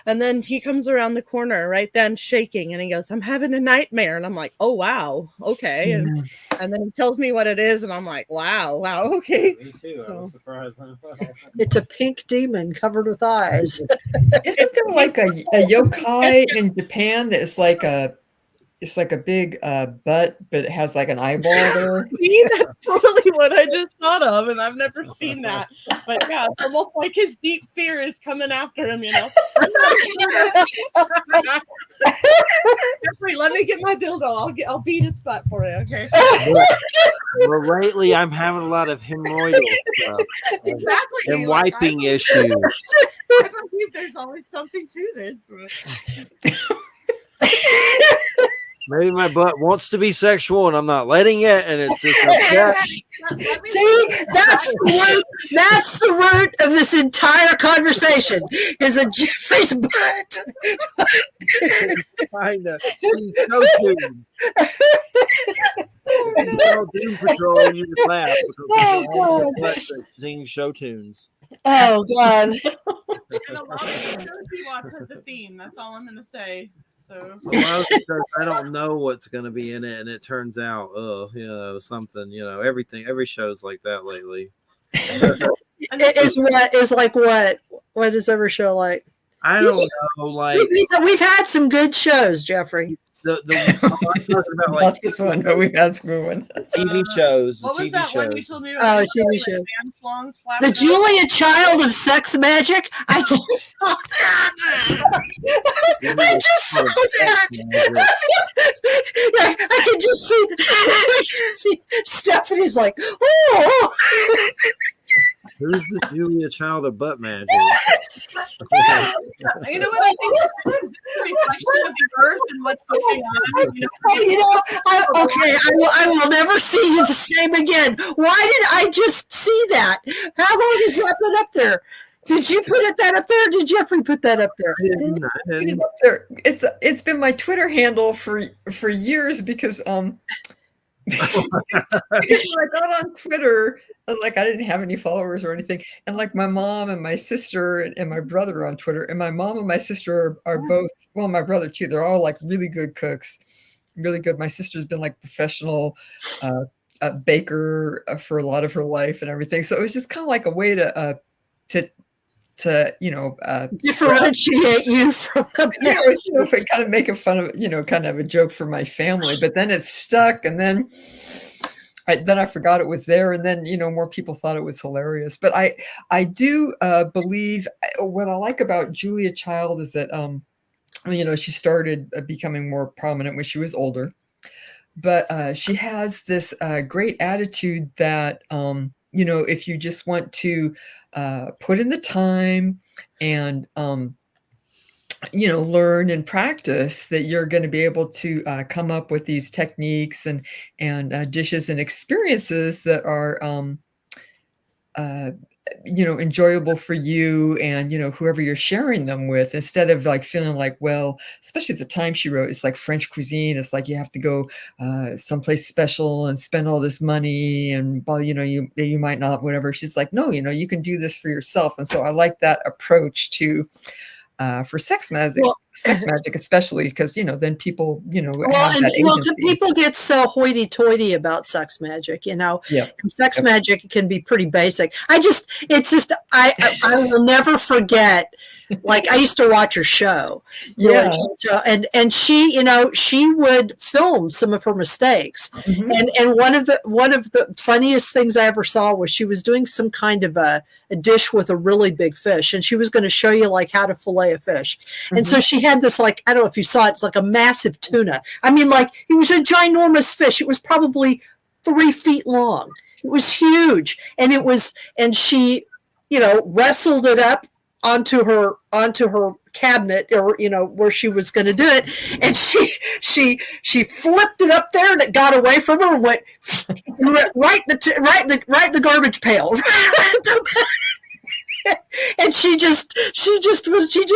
And then he comes around the corner right then, shaking, and he goes, I'm having a nightmare. And I'm like, oh, wow. Okay. And then he tells me what it is, and I'm like, wow, okay. Me too. I was surprised. It's a pink demon covered with eyes. Isn't there like a yokai in Japan that is like a big butt, but it has like an eyeball there? See, that's totally what I just thought of, and I've never seen that. But yeah, it's almost like his deep fear is coming after him, Wait, let me get my dildo. I'll beat its butt for you, okay? Well, lately I'm having a lot of hemorrhoidal stuff. Exactly. And wiping issues. I believe there's always something to this. Maybe my butt wants to be sexual and I'm not letting it, and it's just upset. See, that's the root of this entire conversation. Is a Jeffrey's butt. Trying to sing show tunes. Doom Patrol, you just laugh because Oh, butt that sing show tunes. Oh God! And a lot of the shows we watch has a theme. That's all I'm gonna say. So A lot of stuff, I don't know what's going to be in it, and it turns out, something. Every show's like that lately. Is like what? What is every show like? I don't know, like We've had some good shows, Jeffrey. I'm talking about like Not this one, but we've had some good one. TV shows. what was TV that shows. one you told me about? TV show. The The Julia Child of Sex Magic. I just saw that. I just saw that. Yeah, I can just see Stephanie's like, oh. Who's the Julia Child of butt magic? You know what I think? It's a reflection of the earth and what's going on. I will never see you the same again. Why did I just see that? How long has that been up there? Did you put that up there? Or did Jeffrey put that up there? It's been my Twitter handle for years because because I got on Twitter, like I didn't have any followers or anything, and like my mom and my sister and my brother are on Twitter, and my mom and my sister are both, well, my brother too, they're all like really good cooks, really good. My sister's been like professional baker for a lot of her life and everything, so it was just kind of like a way to differentiate you from the kind of making fun of, kind of a joke for my family, but then it stuck, and then I forgot it was there, and then more people thought it was hilarious. But I do believe what I like about Julia Child is that she started becoming more prominent when she was older, but she has this great attitude that if you just want to put in the time and learn and practice, that you're going to be able to come up with these techniques and dishes and experiences that are enjoyable for you and whoever you're sharing them with, instead of like feeling like, well, especially at the time she wrote, it's like French cuisine, it's like you have to go someplace special and spend all this money, and you might not, whatever. She's like, no, you can do this for yourself. And so I like that approach to for sex magic, especially because then people people get so hoity-toity about sex magic, and sex magic can be pretty basic. I will never forget. Like I used to watch her show, and she would film some of her mistakes, and one of the funniest things I ever saw was she was doing some kind of a dish with a really big fish, and she was going to show you like how to fillet a fish, and so she had this, like, I don't know if you saw it, it's like a massive tuna. I mean, like, it was a ginormous fish. It was probably 3 feet long. It was huge, and she wrestled it up onto her cabinet, or where she was going to do it, and she flipped it up there, and it got away from her and went right the garbage pail. And she just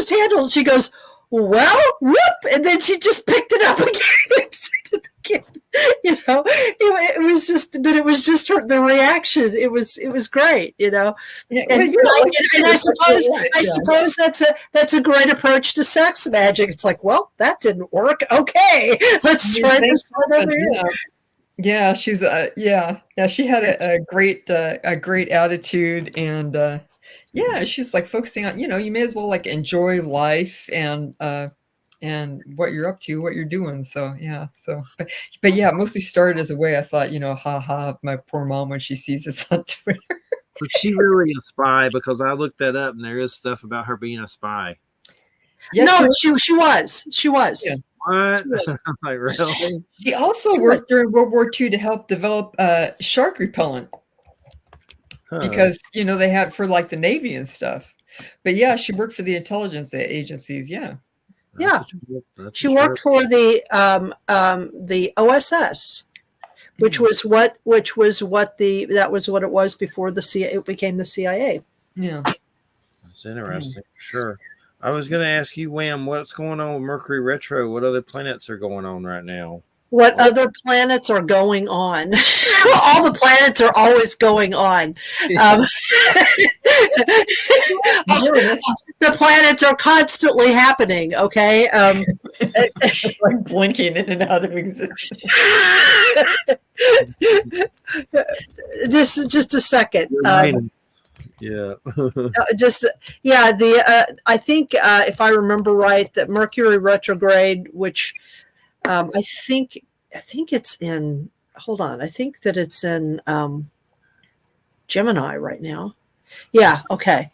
handled it. She goes, well, whoop, and then she just picked it up again. It was just, but it was just the reaction. It was great, And I suppose that's a great approach to sex magic. It's like, well, that didn't work. Okay, let's try this one over here. Yeah, she's she had a great attitude, and she's like focusing on, you may as well like enjoy life and what you're up to, what you're doing. So but yeah, it mostly started as a way I thought, ha, my poor mom when she sees this on Twitter. Was she really a spy? Because I looked that up, and there is stuff about her being a spy. Yeah, no, she was. Yeah. What? Like, really? She also worked during World War II to help develop shark repellent. Because they had for like the Navy and stuff. But yeah, she worked for the intelligence agencies. Yeah. Yeah. That's She a worked trip. for the OSS, which was what it was before the CIA, it became the CIA. Yeah. That's interesting. Sure. I was going to ask you, Wham, what's going on with Mercury retro? What other planets are going on right now? What other planets are going on? All the planets are always going on. The planets are constantly happening. Okay. Like blinking in and out of existence. just a second. Yeah. I think if I remember right, that Mercury retrograde, which I think it's in. Hold on, I think that it's in Gemini right now. Yeah. Okay.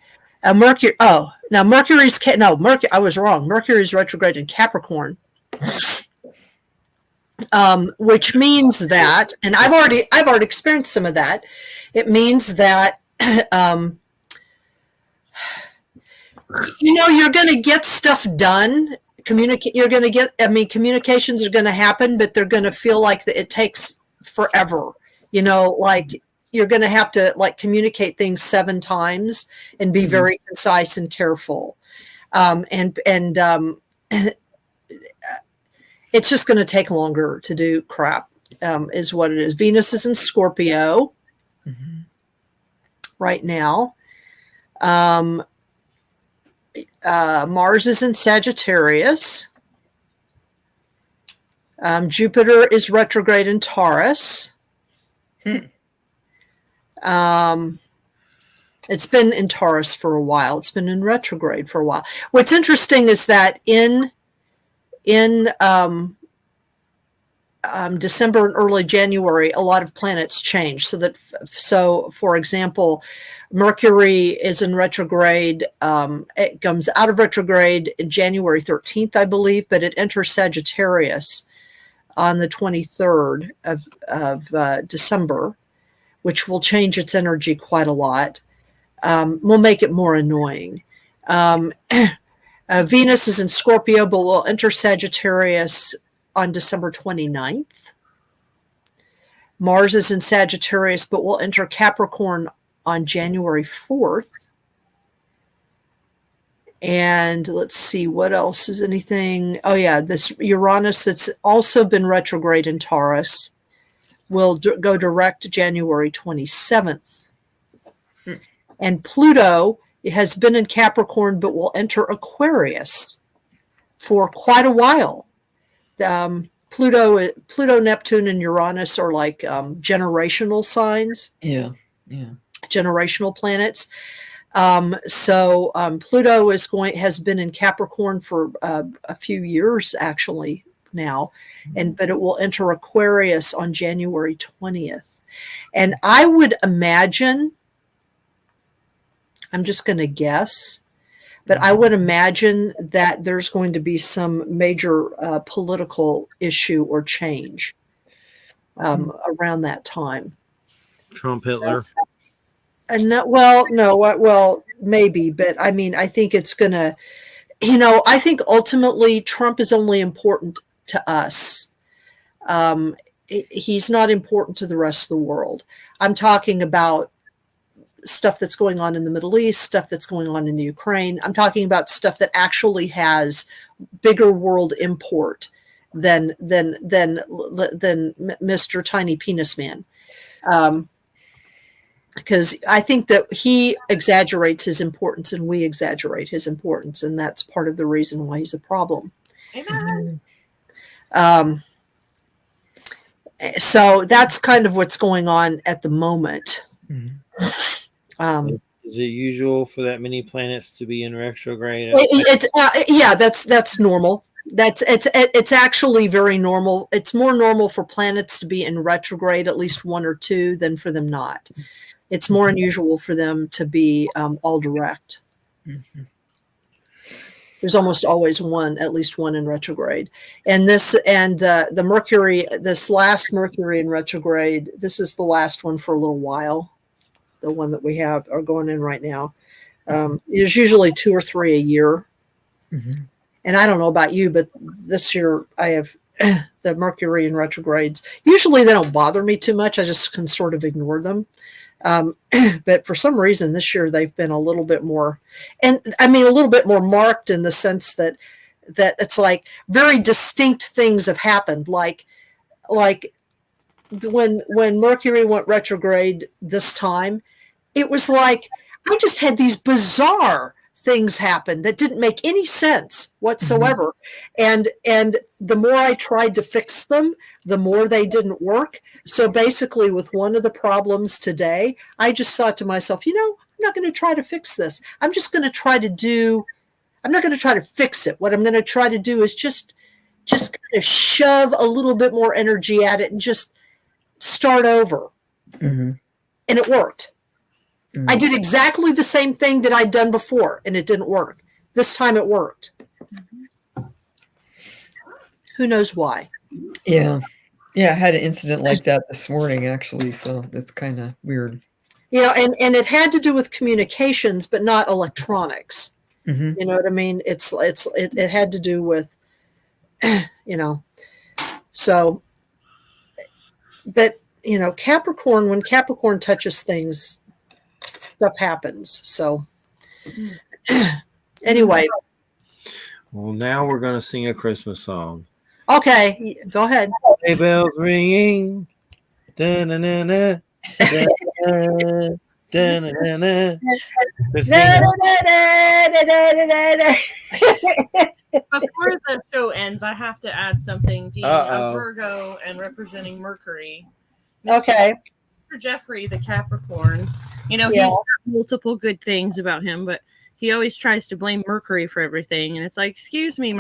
Mercury. Oh, now Mercury's no Mercury. I was wrong. Mercury's retrograde in Capricorn. Which means that, and I've already experienced some of that. It means that you're going to get stuff done. You're going to get. I mean, communications are going to happen, but they're going to feel like it takes forever. Like you're going to have to communicate things 7 times and be very concise and careful. It's just going to take longer to do crap, is what it is. Venus is in Scorpio right now. Mars is in Sagittarius. Jupiter is retrograde in Taurus. It's been in Taurus for a while. It's been in retrograde for a while. What's interesting is that in December and early January, a lot of planets change. So for example, Mercury is in retrograde. It comes out of retrograde in January 13th, I believe, but it enters Sagittarius on the 23rd of December, which will change its energy quite a lot. Will make it more annoying. Venus is in Scorpio, but will enter Sagittarius on December 29th. Mars is in Sagittarius, but will enter Capricorn on January 4th. And let's see, what else is anything? Oh, yeah, this Uranus that's also been retrograde in Taurus will go direct January 27th. And Pluto has been in Capricorn, but will enter Aquarius for quite a while. Pluto, Neptune, and Uranus are like generational signs. Yeah. Generational planets. So Pluto has been in Capricorn for a few years actually now, but it will enter Aquarius on January 20th. And I would imagine, I'm just going to guess, but I would imagine that there's going to be some major political issue or change around that time. Trump, Hitler. Well, maybe, but I mean, I think it's going to, I think ultimately Trump is only important to us. He's not important to the rest of the world. I'm talking about stuff that's going on in the Middle East, stuff that's going on in the Ukraine. I'm talking about stuff that actually has bigger world import than Mr. Tiny Penis Man. Because I think that he exaggerates his importance and we exaggerate his importance, and that's part of the reason why he's a problem. So that's kind of what's going on at the moment. Is it usual for that many planets to be in retrograde? That's normal. It's actually very normal. It's more normal for planets to be in retrograde, at least 1 or 2, than for them not. It's more unusual for them to be all direct. There's almost always at least one in retrograde. And the Mercury, this last Mercury in retrograde, this is the last one for a little while. The one that we are going in right now. There's usually 2 or 3 a year. and I don't know about you, but this year I have the Mercury in retrogrades. Usually they don't bother me too much. I just can sort of ignore them. But for some reason this year they've been a little bit more, and I mean a little bit more marked in the sense that it's like very distinct things have happened. Like when Mercury went retrograde this time, it was like I just had these bizarre things happen that didn't make any sense whatsoever. And the more I tried to fix them, the more they didn't work. So basically with one of the problems today, I just thought to myself, I'm not going to try to fix this. I'm not going to try to fix it. What I'm going to try to do is just kind of shove a little bit more energy at it and just start over. And it worked. I did exactly the same thing that I'd done before, and it didn't work. This time it worked. Who knows why? Yeah. Yeah, I had an incident like that this morning, actually, so that's kind of weird. And it had to do with communications, but not electronics. You know what I mean? It had to do with, so, but, Capricorn, when Capricorn touches things, stuff happens. So anyway. Well, now we're going to sing a Christmas song. Okay, go ahead. Sleigh bells ringing. Da-na-na-na. Da-na-na. Da-na-na-na. Before the show ends, I have to add something. Being a Virgo and representing Mercury. Okay. Mr. Jeffrey, the Capricorn, he's got multiple good things about him, but he always tries to blame Mercury for everything. And it's like, excuse me,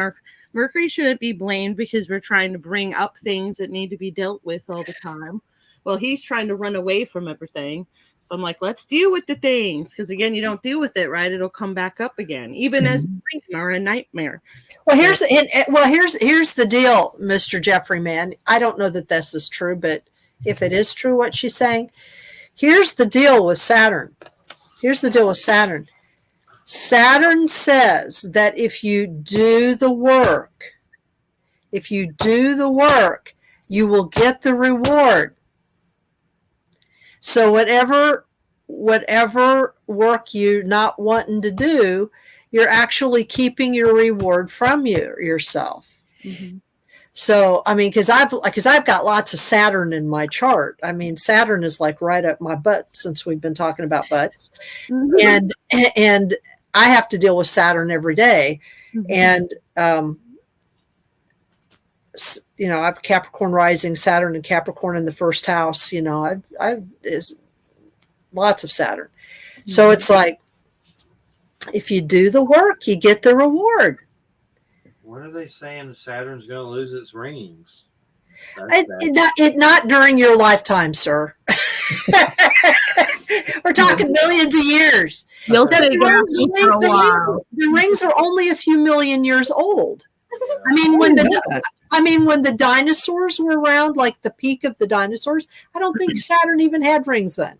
Mercury shouldn't be blamed because we're trying to bring up things that need to be dealt with all the time. Well, he's trying to run away from everything. So I'm like, let's deal with the things. Because again, you don't deal with it, right? It'll come back up again, even as a dream or a nightmare. Well, here's the deal, Mr. Jeffrey, man. I don't know that this is true, but if it is true what she's saying, here's the deal with Saturn. Saturn says that if you do the work, you will get the reward. So whatever work you're not wanting to do, you're actually keeping your reward from yourself. So, I mean, because I've got lots of Saturn in my chart. I mean, Saturn is like right up my butt since we've been talking about butts, and I have to deal with Saturn every day, and I've Capricorn rising, Saturn and Capricorn in the first house. I've is lots of Saturn, so it's like if you do the work, you get the reward. What are they saying? Saturn's going to lose its rings? Not during your lifetime, sir. We're talking millions of years. The rings are only a few million years old. I mean, when the dinosaurs were around, like the peak of the dinosaurs, I don't think Saturn even had rings then.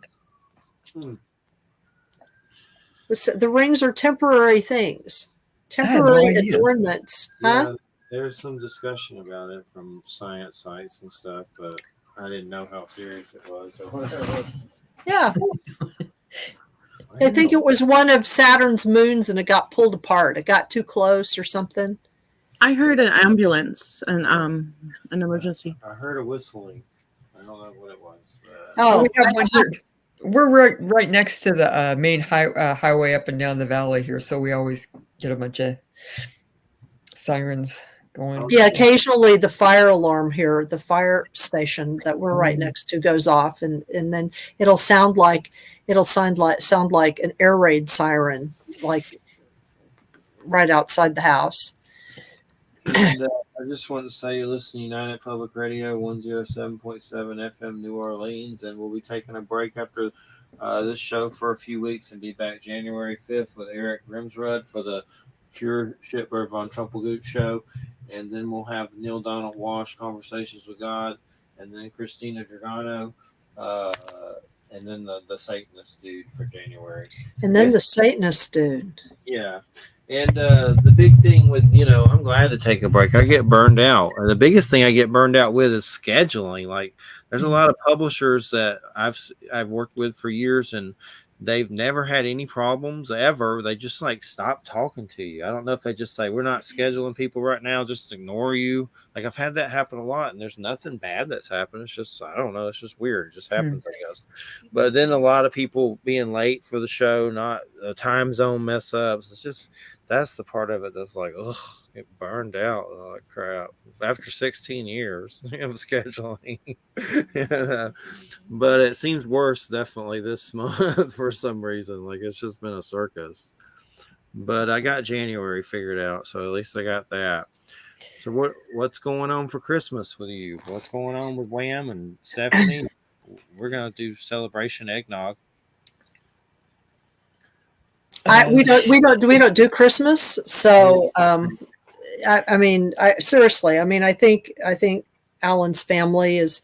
The rings are temporary things. Temporary adornments, huh? There's some discussion about it from science sites and stuff, but I didn't know how serious it was or whatever. Yeah. I think it was one of Saturn's moons and it got pulled apart. It got too close or something. I heard an ambulance, an emergency. I heard a whistling. I don't know what it was. We have one here. We're right next to the main highway up and down the valley here, so we always get a bunch of sirens going. Yeah, occasionally the fire alarm here, the fire station that we're right next to goes off, and then it'll sound like an air raid siren, like right outside the house. And, I just want to say, listen to United Public Radio 107.7 FM New Orleans, and we'll be taking a break after this show for a few weeks and be back January 5th with Eric Grimsrud for the Fuhrer Shipper von Trumpelgut show, and then we'll have Neil Donald Walsh, Conversations with God, and then Christina Giordano, and then the Satanist dude for January. And then the Satanist dude. Yeah. And the big thing with, I'm glad to take a break. I get burned out. And the biggest thing I get burned out with is scheduling. Like, there's a lot of publishers that I've worked with for years, and they've never had any problems ever. They just like stop talking to you. I don't know if they just say, we're not scheduling people right now, just ignore you. Like, I've had that happen a lot, and there's nothing bad that's happened. It's just, I don't know, it's just weird. It just happens, I guess. But then a lot of people being late for the show, not time zone mess ups. It's just, that's the part of it that's like, ugh, it burned out like crap after 16 years of scheduling. Yeah. But it seems worse definitely this month for some reason. Like, it's just been a circus. But I got January figured out, so at least I got that. So what's going on for Christmas with you? What's going on with Wham and Stephanie? We're gonna do celebration eggnog. We don't do Christmas. So I mean, seriously, I mean, I think Alan's family is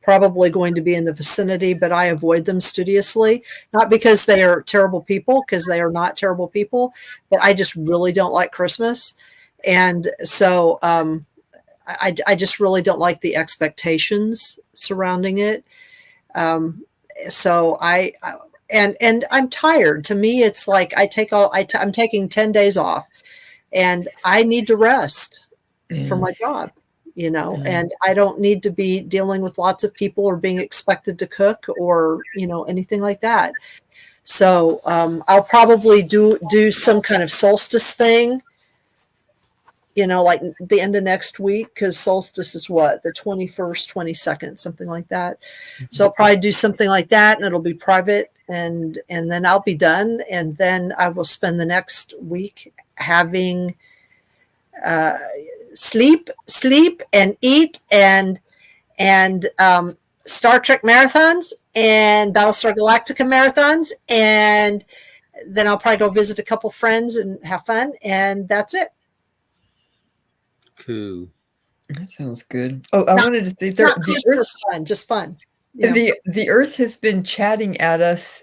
probably going to be in the vicinity, but I avoid them studiously, not because they are terrible people, because they are not terrible people, but I just really don't like Christmas. And so I just really don't like the expectations surrounding it. So and I'm tired. To me, it's like I'm taking 10 days off, and I need to rest from my job, and I don't need to be dealing with lots of people or being expected to cook or, anything like that. So I'll probably do some kind of solstice thing, like the end of next week, because solstice is what, the 21st, 22nd, something like that. So I'll probably do something like that, and it'll be private, and then I'll be done. And then I will spend the next week having sleep and eat and Star Trek marathons and Battlestar Galactica marathons. And then I'll probably go visit a couple friends and have fun. And that's it. Cool. That sounds good. Oh, I wanted to say just fun. The Earth has been chatting at us,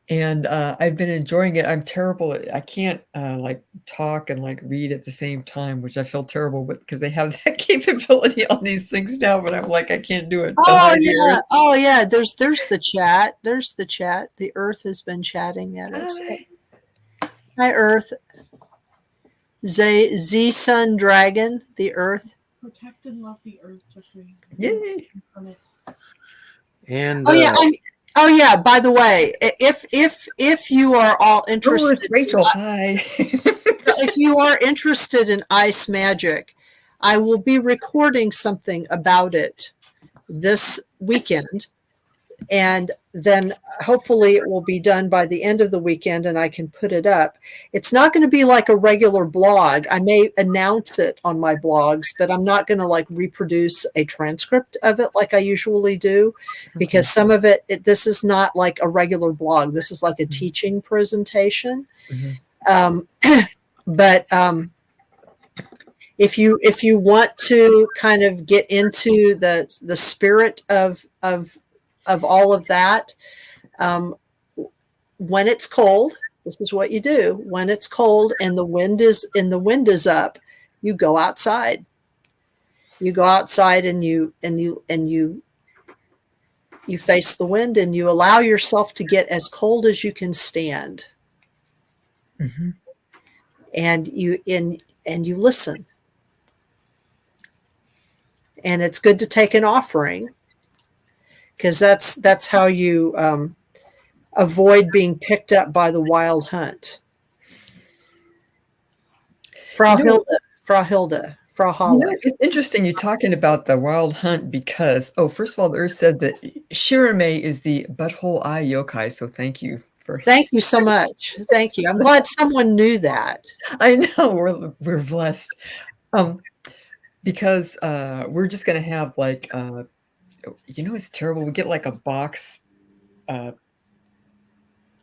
and I've been enjoying it. I'm terrible I can't like talk and like read at the same time, which I feel terrible with, because they have that capability on these things now, but I'm like, I can't do it. Oh yeah. There's the chat. There's the chat. The Earth has been chatting at us. Hi, Earth. Z Sun Dragon, the Earth. Protect and love the Earth, Jeffrey. Yay! And oh yeah. By the way, if you are all interested, it's Rachel. Hi. If you are interested in ice magic, I will be recording something about it this weekend, and then hopefully it will be done by the end of the weekend and I can put it up. It's not going to be like a regular blog. I may announce it on my blogs, but I'm not going to like reproduce a transcript of it like I usually do, because some of this is not like a regular blog. This is like a teaching presentation. But if you want to kind of get into the spirit of all of that, when it's cold, this is what you do. When it's cold and the wind is up, you go outside. You go outside and you face the wind, and you allow yourself to get as cold as you can stand. And you listen. And it's good to take an offering, because that's how you avoid being picked up by the wild hunt. Frau Hilda. It's interesting you're talking about the wild hunt, because, first of all, the Earth said that Shirame is the butthole eye yokai, so thank you. Thank you so much. Thank you. I'm glad someone knew that. I know, we're blessed. Because we're just going to have like, it's terrible. We get like a box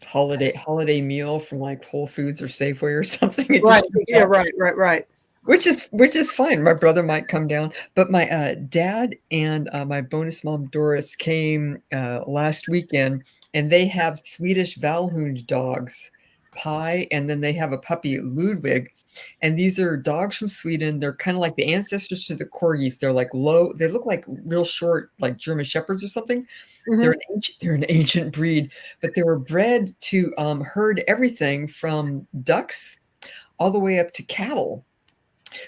holiday meal from like Whole Foods or Safeway or something. Right. Which is fine. My brother might come down, but my dad and my bonus mom Doris came last weekend, and they have Swedish Valhund dogs Pi, and then they have a puppy, Ludwig. And these are dogs from Sweden. They're kind of like the ancestors to the corgis. They're like low. They look like real short, like German shepherds or something. Mhm. They're an ancient breed, but they were bred to herd everything from ducks all the way up to cattle,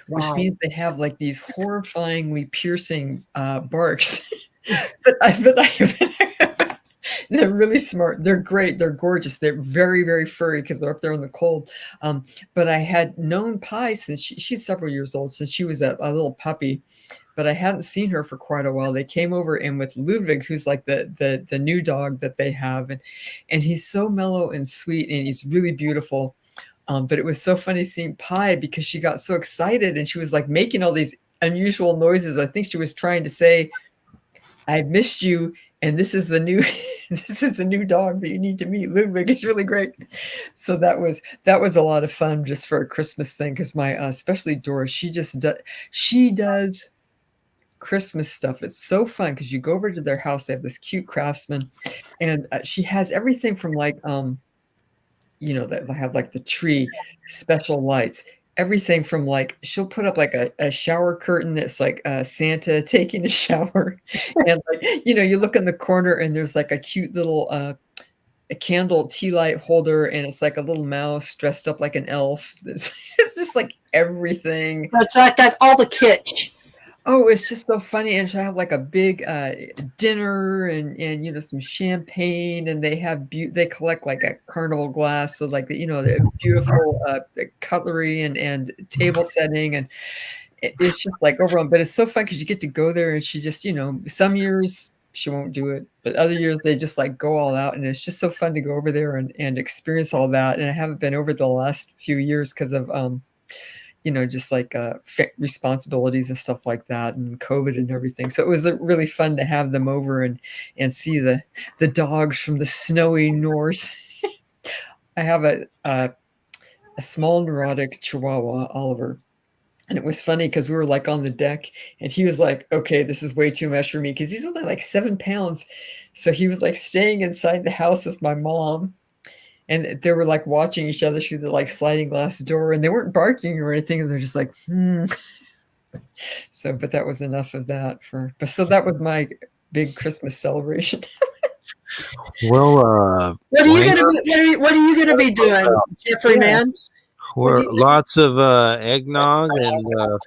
which Wow. means they have like these horrifyingly piercing barks. but they're really smart. They're great. They're gorgeous. They're very, very furry because they're up there in the cold. But I had known Pi since she's several years old, since she was a little puppy, but I hadn't seen her for quite a while. They came over, and with Ludwig, who's like the new dog that they have, and he's so mellow and sweet, and he's really beautiful. But it was so funny seeing Pi because she got so excited and she was like making all these unusual noises. I think she was trying to say, "I missed you, and this is the new this is the new dog that you need to meet, Ludwig." It's really great. So that was a lot of fun just for a Christmas thing, because my especially Doris, she does Christmas stuff. It's so fun because you go over to their house. They have this cute craftsman, and she has everything from like that they have like the tree, special lights, everything from like she'll put up like a shower curtain that's like Santa taking a shower, and like you look in the corner and there's like a cute little a candle tea light holder, and it's like a little mouse dressed up like an elf. It's just like everything. It's like got all the kitsch. Oh, it's just so funny. And she'll have like a big dinner and some champagne, and they collect like a carnival glass. So like the beautiful cutlery and table setting, and it's just like overall, but it's so fun because you get to go there, and she just, some years she won't do it, but other years they just like go all out, and it's just so fun to go over there and experience all that. And I haven't been over the last few years because of just like responsibilities and stuff like that, and COVID and everything. So it was really fun to have them over and see the dogs from the snowy north. I have a small neurotic Chihuahua, Oliver. And it was funny because we were like on the deck, and he was like, "Okay, this is way too much for me," because he's only like 7 pounds. So he was like staying inside the house with my mom. And they were like watching each other through the like sliding glass door, and they weren't barking or anything. And they're just like, So, but that was enough of that so that was my big Christmas celebration. Well, What are you gonna be doing, Jeffrey man? Lots of eggnog and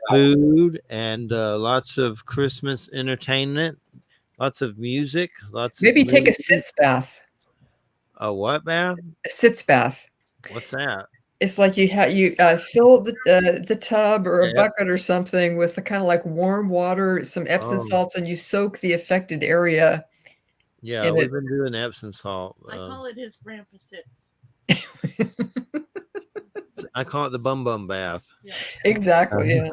food, and lots of Christmas entertainment, lots of music, Maybe of take a sitz bath. A what bath? A sitz bath. What's that? It's like you fill the tub or a bucket or something with the kind of like warm water, some Epsom salts, and you soak the affected area. Yeah, we've been doing Epsom salt. I call it his grandpa sits. I call it the bum bath. Yeah. Exactly. Yeah.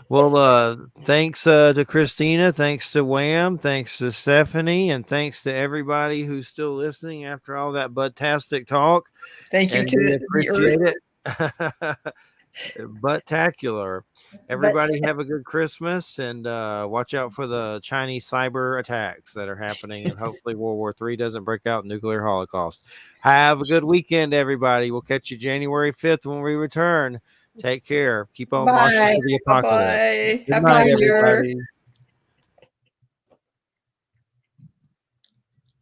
Well, thanks to Christina, thanks to WHAM, thanks to Stephanie, and thanks to everybody who's still listening after all that budtastic talk. Thank you to appreciate it. Buttacular. Everybody have a good Christmas, and watch out for the Chinese cyber attacks that are happening, and hopefully World War III doesn't break out nuclear holocaust. Have a good weekend, everybody. We'll catch you January 5th when we return. Take care. Keep on marching to the apocalypse. Bye. Good Happy night, New Year. everybody.